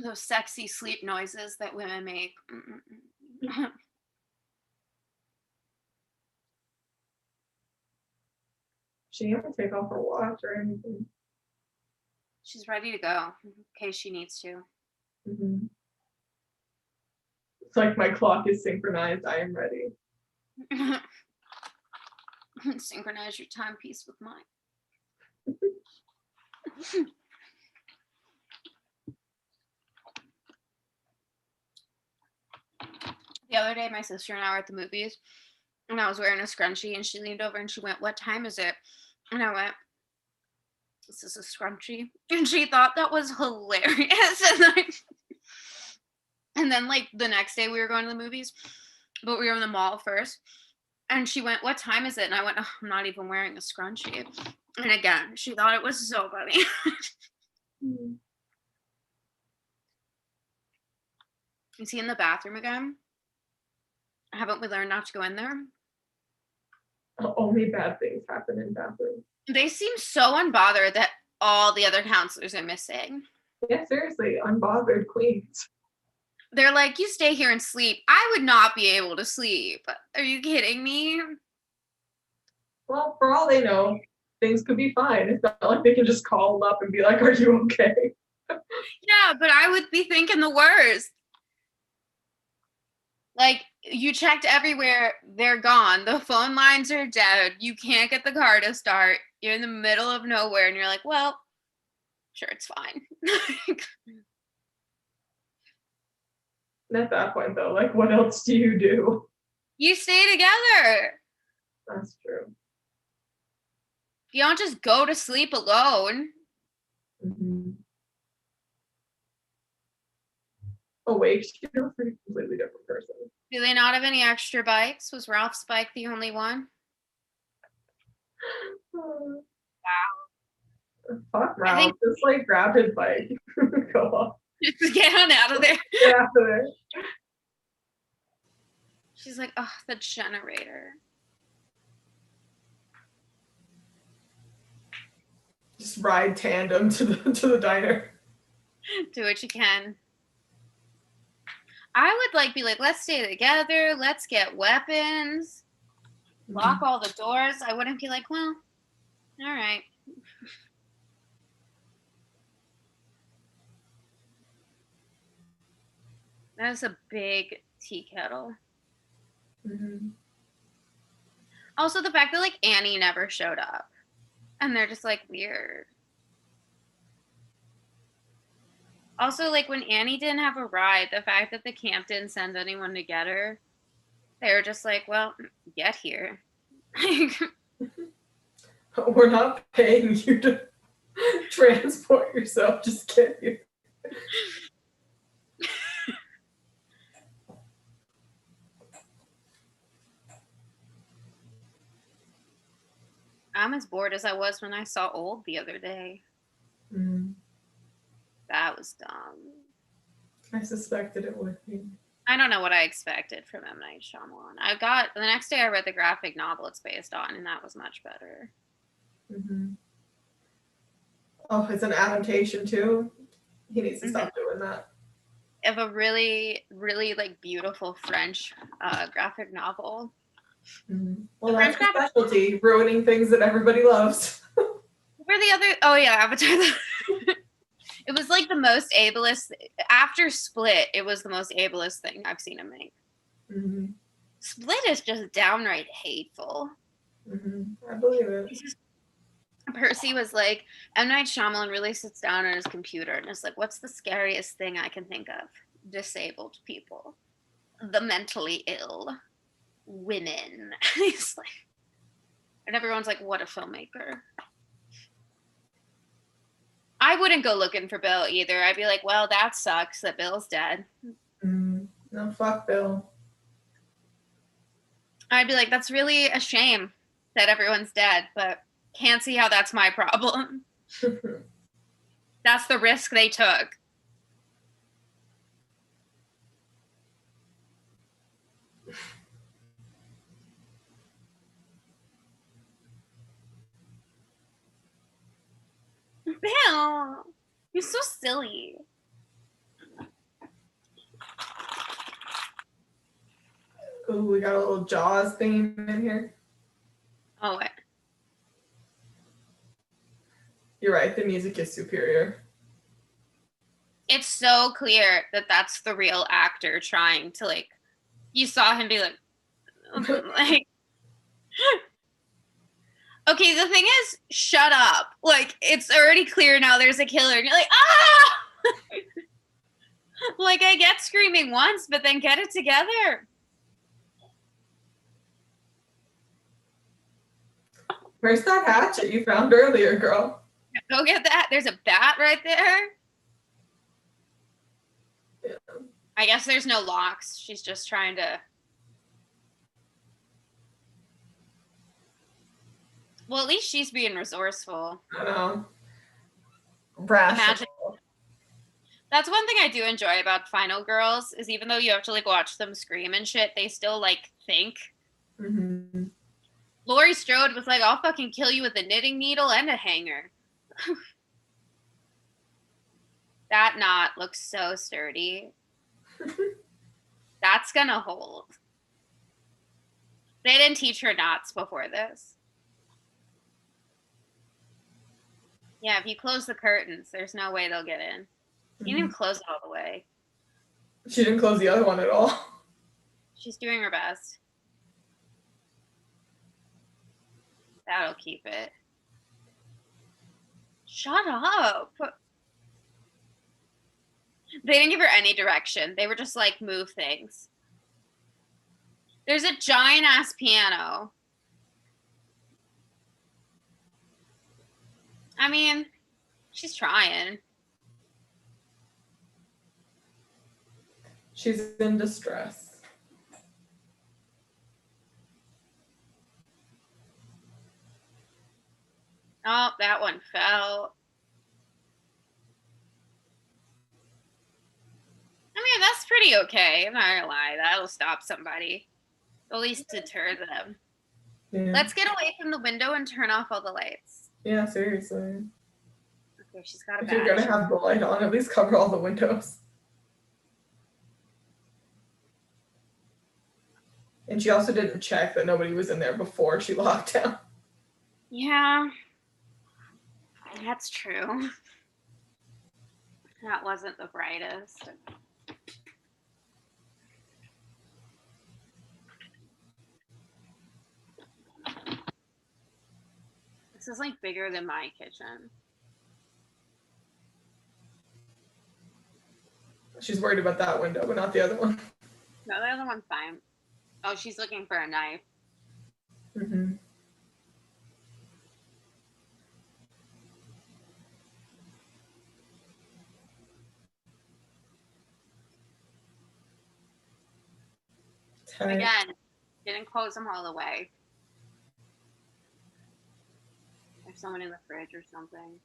Those sexy sleep noises that women make. She didn't take off her watch or anything. She's ready to go in case she needs to. Mm-hmm. It's like my clock is synchronized. I am ready. Synchronize your timepiece with mine. The other day, my sister and I were at the movies, and I was wearing a scrunchie, and she leaned over and she went, "What time is it?" And I went, "This is a scrunchie." And she thought that was hilarious. And then like the next day we were going to the movies, but we were in the mall first. And she went, "What time is it?" And I went, "Oh, I'm not even wearing a scrunchie." And again, she thought it was so funny. Is he in the bathroom again? Haven't we learned not to go in there? Only bad things happen in bathrooms. They seem so unbothered that all the other counselors are missing. Yeah, seriously, unbothered queens. They're like, "You stay here and sleep." I would not be able to sleep. Are you kidding me? Well, for all they know, things could be fine. It's not like they can just call them up and be like, "Are you okay?" Yeah, but I would be thinking the worst. Like, you checked everywhere, they're gone. The phone lines are dead. You can't get the car to start. You're in the middle of nowhere, and you're like, "Well, sure, it's fine." At that point, though, like, what else do you do? You stay together. That's true. You don't just go to sleep alone. Mm-hmm. Awake, you're a completely different person. Do they not have any extra bikes? Was Ralph's bike the only one? Wow. Fuck Ralph. Just like grab his bike. Go off. Just get on out of there. Get out of there. She's like, "Oh, the generator." Just ride tandem to the diner. Do what you can. I would like be like, "Let's stay together. Let's get weapons. Lock all the doors." I wouldn't be like, "Well, all right." That is a big tea kettle. Mm-hmm. Also, the fact that like Annie never showed up, and they're just like weird. Also, like when Annie didn't have a ride, the fact that the camp didn't send anyone to get her, they were just like, "Well, get here." We're not paying you to transport yourself. Just get here. I'm as bored as I was when I saw Old the other day. Mm. That was dumb. I suspected it would be. I don't know what I expected from M. Night Shyamalan. The next day I read the graphic novel it's based on, and that was much better. Mm-hmm. Oh, it's an adaptation too. He needs to stop doing that. Of a really, really like beautiful French graphic novel. Mm-hmm. Well, that's your specialty, ruining things that everybody loves. Where the other? Oh yeah, Avatar. It was like the most ableist. After Split, it was the most ableist thing I've seen him make. Mm-hmm. Split is just downright hateful. Mm-hmm. I believe it. Percy was like, M. Night Shyamalan really sits down on his computer and is like, what's the scariest thing I can think of? Disabled people, the mentally ill, women. He's like, and everyone's like, what a filmmaker. I wouldn't go looking for Bill either. I'd be like, well, that sucks that Bill's dead. No, fuck Bill. I'd be like, that's really a shame that everyone's dead, but can't see how that's my problem. That's the risk they took. Bill, you're so silly. Ooh, we got a little Jaws theme in here. Oh, what? You're right, the music is superior. It's so clear that that's the real actor trying to, like, you saw him be like, like, okay, the thing is, shut up. Like, it's already clear now there's a killer, and you're like, ah! Like, I get screaming once, but then get it together. Where's that hatchet you found earlier, girl? Go get that. There's a bat right there. Yeah. I guess there's no locks. She's just trying to. Well, at least she's being resourceful. I know. Rational. Imagine. That's one thing I do enjoy about Final Girls is even though you have to like watch them scream and shit, they still like think. Mm-hmm. Laurie Strode was like, I'll fucking kill you with a knitting needle and a hanger. That knot looks so sturdy. That's gonna hold. They didn't teach her knots before this. Yeah, if you close the curtains, there's no way they'll get in. You didn't even close it all the way. She didn't close the other one at all. She's doing her best. That'll keep it. Shut up. They didn't give her any direction. They were just like, move things. There's a giant ass piano. I mean, she's trying. She's in distress. Oh, that one fell. I mean, that's pretty okay. I'm not gonna lie. That'll stop somebody. At least deter them. Yeah. Let's get away from the window and turn off all the lights. Yeah, seriously. Okay, she's got a If badge. you're gonna have the light on, at least cover all the windows. And she also didn't check that nobody was in there before she locked down. Yeah, that's true. That wasn't the brightest. This is like bigger than my kitchen. She's worried about that window, but not the other one. No, the other one's fine. Oh, she's looking for a knife. Mm-hmm. Again, didn't close them all the way. There's someone in the fridge or something.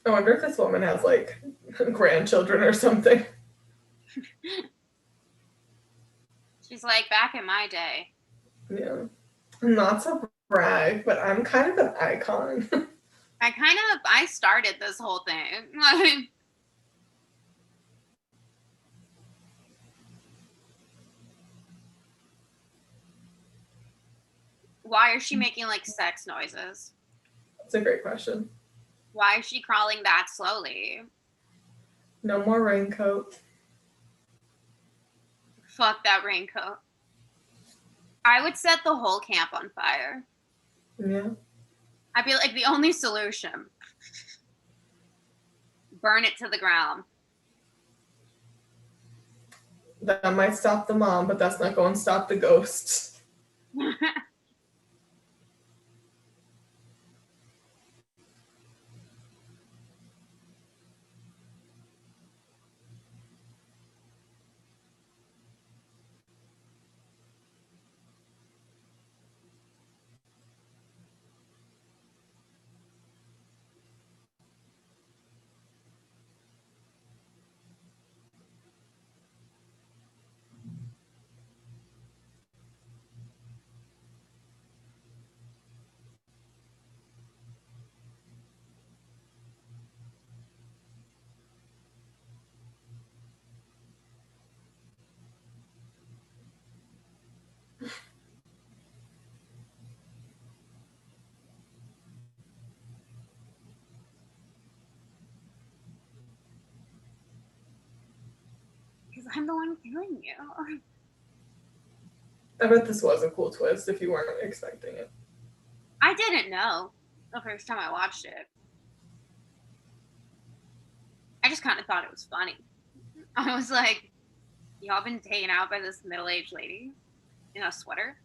I wonder if this woman has like grandchildren or something. She's like, back in my day. Yeah. Not to brag, but I'm kind of an icon. I started this whole thing. Why is she making like sex noises? That's a great question. Why is she crawling that slowly? No more raincoat. Fuck that raincoat. I would set the whole camp on fire. Yeah. I'd be like, the only solution. Burn it to the ground. That might stop the mom, but that's not going to stop the ghosts. Because I'm the one killing you. I bet this was a cool twist if you weren't expecting it. I didn't know the first time I watched it. I just kind of thought it was funny. I was like, y'all been taken out by this middle-aged lady in a sweater?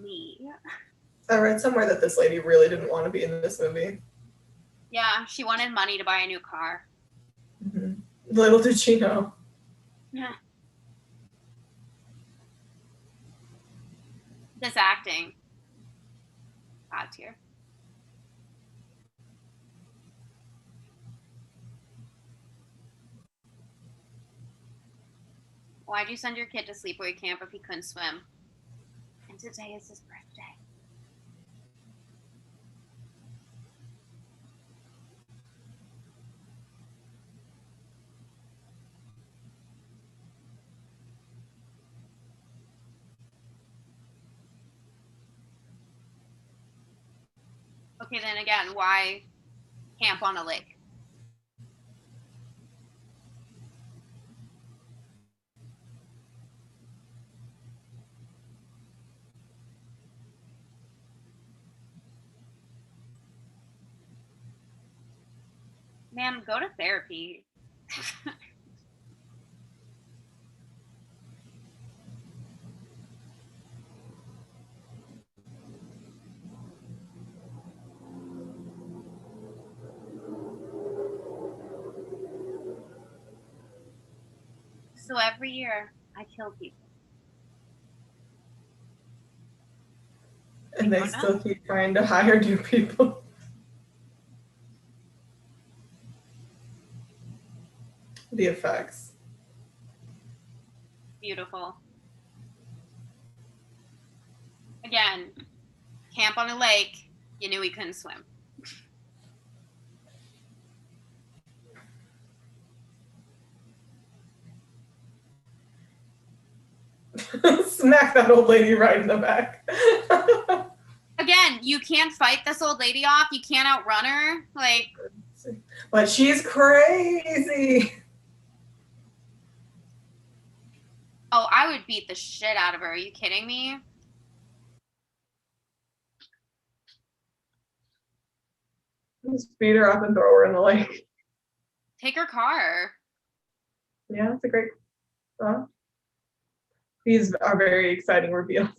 Me. I read somewhere that this lady really didn't want to be in this movie. Yeah, she wanted money to buy a new car. Mm-hmm. Little did she know. Yeah. This acting. God tier. Why'd you send your kid to sleepaway camp if he couldn't swim? And today is his birthday. Okay, then again, why camp on a lake? Ma'am, go to therapy. So every year, I kill people. And they still keep trying to hire new people. The effects. Beautiful. Again, camp on a lake, you knew he couldn't swim. Smack that old lady right in the back. Again, you can't fight this old lady off. You can't outrun her. Like, but she's crazy. oh, I would beat the shit out of her. Are you kidding me? Just beat her up and throw her in the lake. Take her car. Yeah, that's a great. These are very exciting reveals.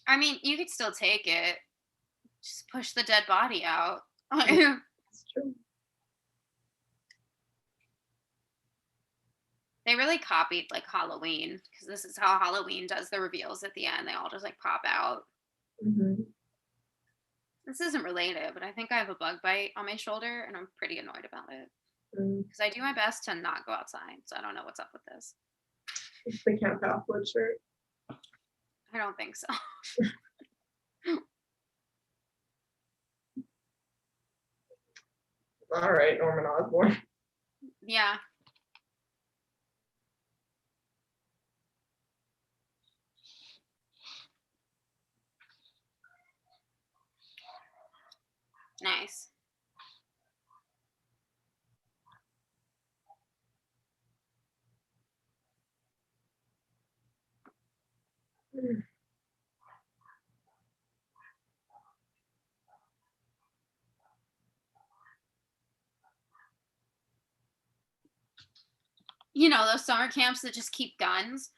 I mean, you could still take it. Just push the dead body out. That's true. They really copied like Halloween because this is how Halloween does the reveals at the end. They all just like pop out. Mm-hmm. This isn't related, but I think I have a bug bite on my shoulder and I'm pretty annoyed about it Mm. because I do my best to not go outside. So I don't know what's up with this. It's the Camp Half-Blood shirt. I don't think so. All right, Norman Osborn. Yeah. Nice. You know, those summer camps that just keep guns.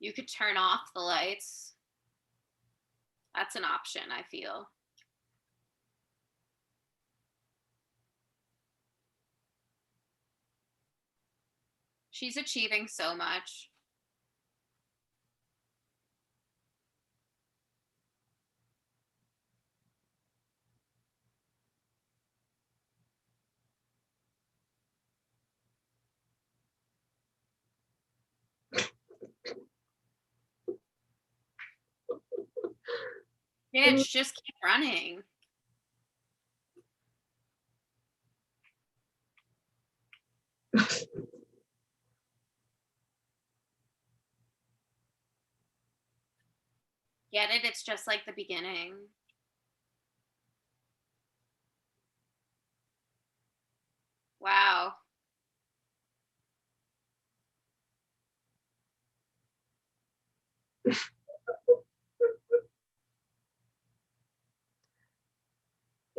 You could turn off the lights. That's an option, I feel. She's achieving so much. Bitch, just keep running. Get it? It's just like the beginning. Wow.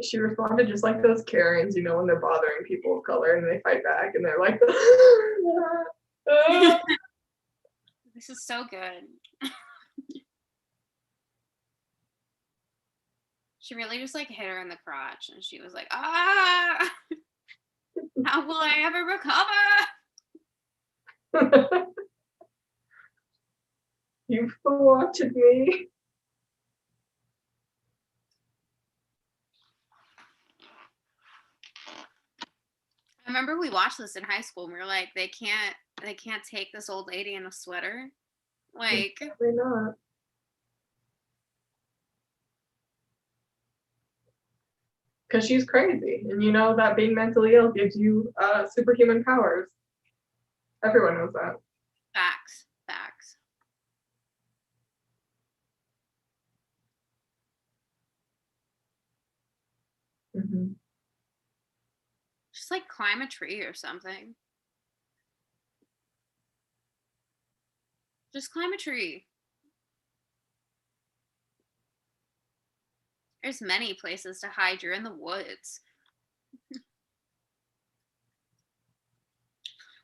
She responded just like those Karens, you know, when they're bothering people of color and they fight back and they're like, This is so good. She really just like hit her in the crotch and she was like, ah, how will I ever recover? You've watched me. I remember we watched this in high school and we were like, they can't take this old lady in a sweater. Like, Probably not. Because she's crazy. And you know that being mentally ill gives you superhuman powers. Everyone knows that. facts, facts. Mm-hmm. Just like climb a tree or something. Just climb a tree. There's many places to hide. You're in the woods.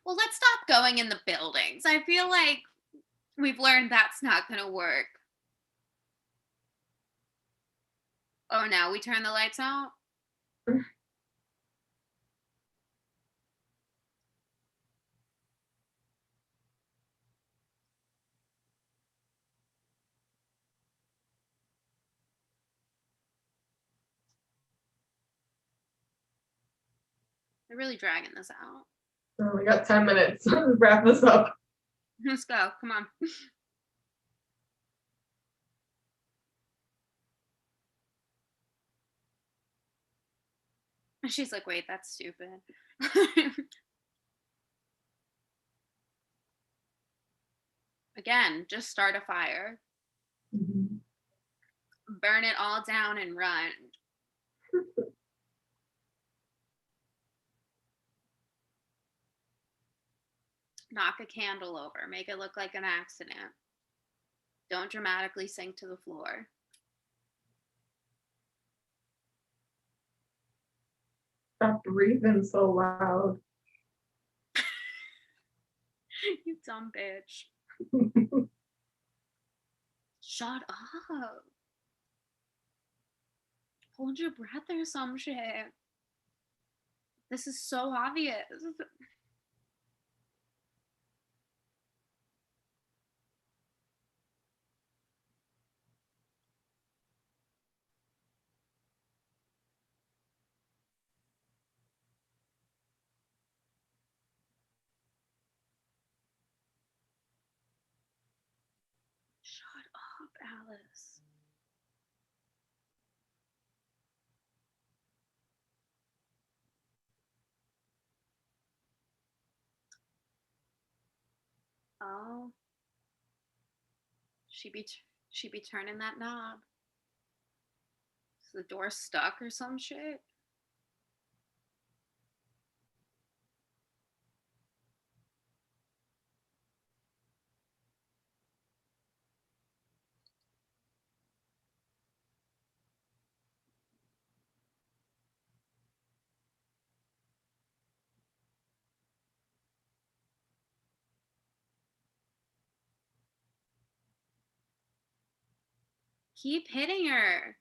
Well, let's stop going in the buildings. I feel like we've learned that's not going to work. Oh, now we turn the lights out? They're really dragging this out. Oh, we got 10 minutes. Wrap this up. Let's go. Come on. She's like, wait, that's stupid. Again, just start a fire. Mm-hmm. Burn it all down and run. Knock a candle over. Make it look like an accident. Don't dramatically sink to the floor. Stop breathing so loud. You dumb bitch. Shut up. Hold your breath or some shit. This is so obvious. Shut up, Alice. Oh. She be turning that knob. Is the door stuck or some shit? Keep hitting her.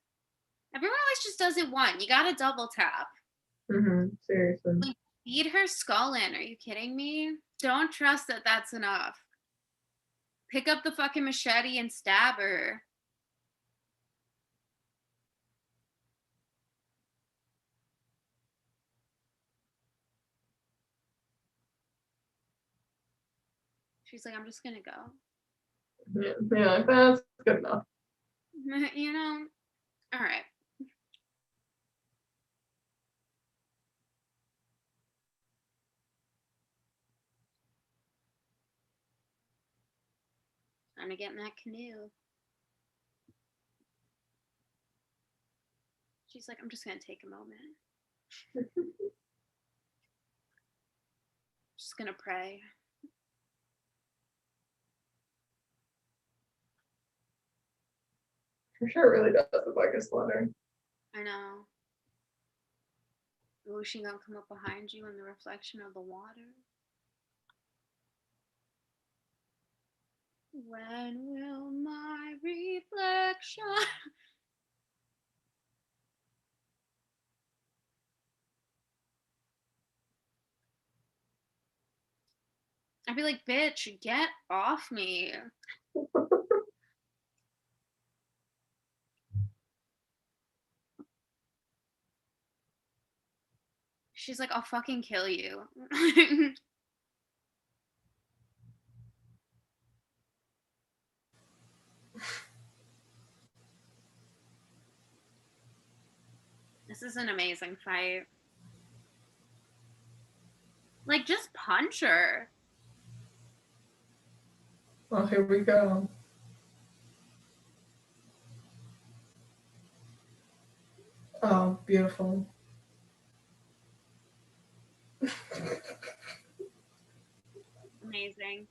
Everyone always just does it one. You gotta double tap. Seriously. Like, beat her skull in. Are you kidding me? Don't trust that that's enough. Pick up the fucking machete and stab her. She's like, I'm just gonna go. Yeah, that's good enough. You know? All right. Time to get in that canoe. She's like, I'm just gonna take a moment. Just gonna pray. For sure, it really does look like a slider. I know. Ooh, she gonna come up behind you in the reflection of the water? When will my reflection? I'd be like, bitch, get off me. She's like, I'll fucking kill you. This is an amazing fight. Like, just punch her. Oh, here we go. Oh, beautiful. Amazing.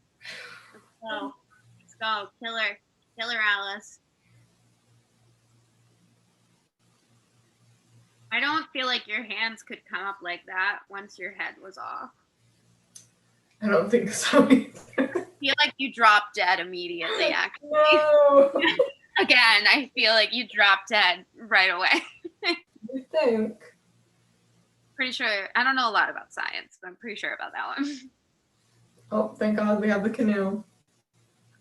Let's go. Let's go. Kill her. Kill her, Alice. I don't feel like your hands could come up like that once your head was off. I don't think so either. I feel like you dropped dead immediately, actually. No. Again, I feel like you dropped dead right away. You think? Pretty sure. I don't know a lot about science, but I'm pretty sure about that one. Oh, thank God we have the canoe.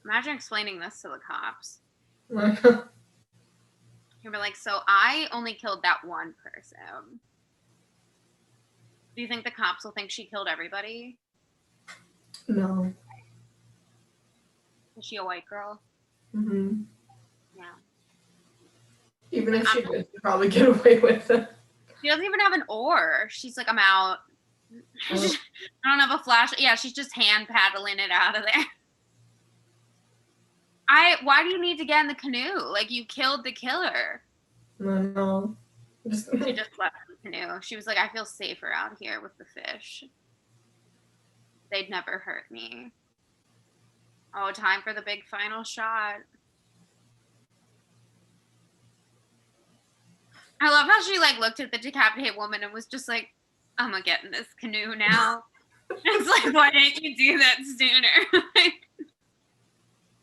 Imagine explaining this to the cops. No. You'd be like, so I only killed that one person. Do you think the cops will think she killed everybody? No. Is she a white girl? Mm-hmm. Yeah. Even if she did, she'd probably get away with it. She doesn't even have an oar. She's like, I'm out. I don't have a flash. Yeah, she's just hand paddling it out of there. Why do you need to get in the canoe? Like, you killed the killer. No. She just left the canoe. She was like, I feel safer out here with the fish. They'd never hurt me. Oh, time for the big final shot. I love how she like looked at the decapitated woman and was just like, I'm gonna get in this canoe now. It's like, why didn't you do that sooner?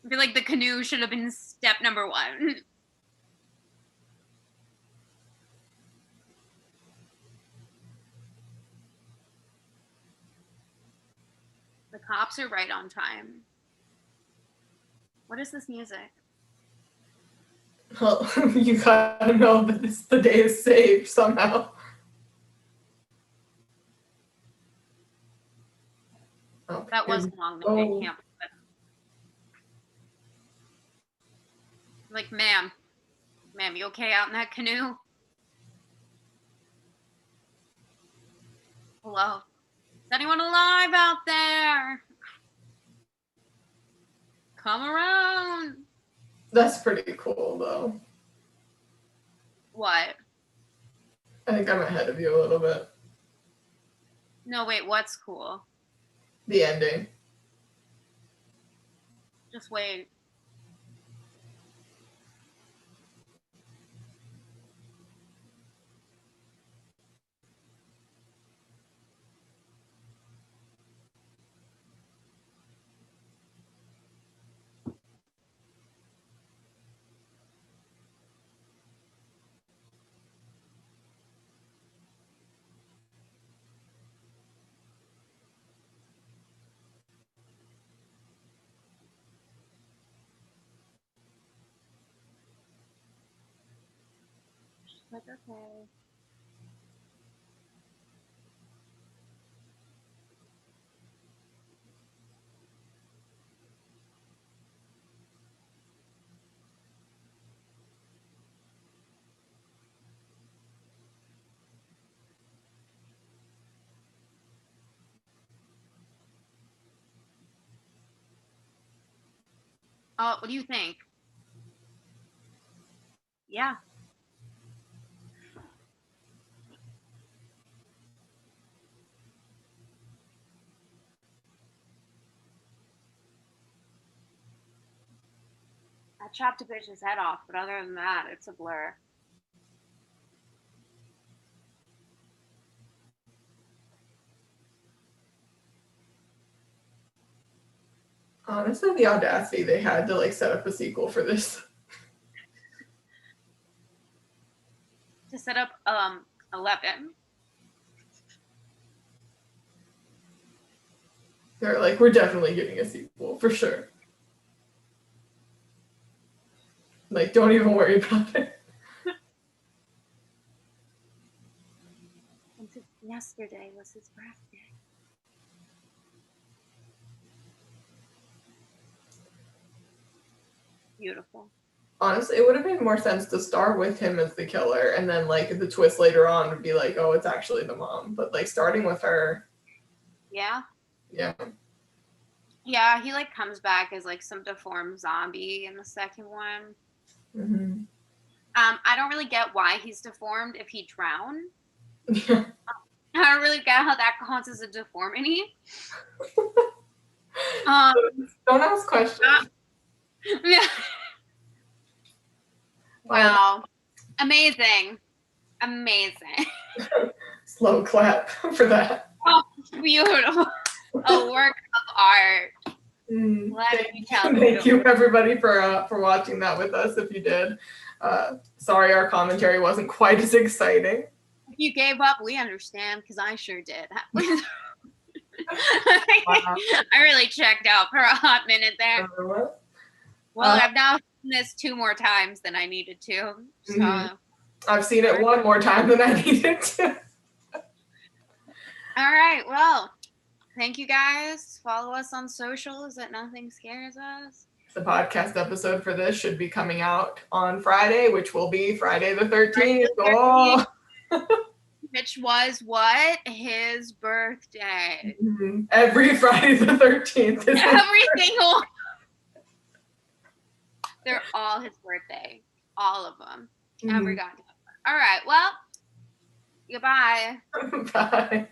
I feel like the canoe should have been step number 1. The cops are right on time. What is this music? Well, you gotta know that the day is saved somehow. Oh, That wasn't long. The day can't. Like, ma'am, you okay out in that canoe? Hello? Is anyone alive out there? Come around. That's pretty cool, though. What? I think I'm ahead of you a little bit. No, wait, what's cool? The ending. Just wait. She's like, okay. Oh, what do you think? Yeah. I chopped a bitch's head off, but other than that, it's a blur. Honestly, the audacity they had to like set up a sequel for this. To set up 11. They're like, we're definitely getting a sequel for sure. Like, don't even worry about it. And yesterday was his birthday. Beautiful. Honestly, it would have made more sense to start with him as the killer, and then like the twist later on would be like, oh, it's actually the mom. But like starting with her. Yeah. Yeah. Yeah, he like comes back as like some deformed zombie in the second one. Mm-hmm. I don't really get why he's deformed if he drowned. Yeah. I don't really get how that counts as a deformity. Don't ask questions. Yeah. Wow. Amazing. Slow clap for that. Oh, beautiful. A work of art. Thank you everybody for watching that with us. If you did, sorry our commentary wasn't quite as exciting. If you gave up, we understand because I sure did. Wow. I really checked out for a hot minute there. Well, I've now seen this 2 more times than I needed to. So I've seen it 1 more time than I needed to. All right. Well, thank you guys. Follow us on socials at Nothing Scares Us. The podcast episode for this should be coming out on Friday, which will be Friday the 13th. Oh. Which was what? His birthday. Mm-hmm. Every Friday the 13th. Every single. They're all his birthday. All of them. Every goddamn one. All right. Well, goodbye. Bye.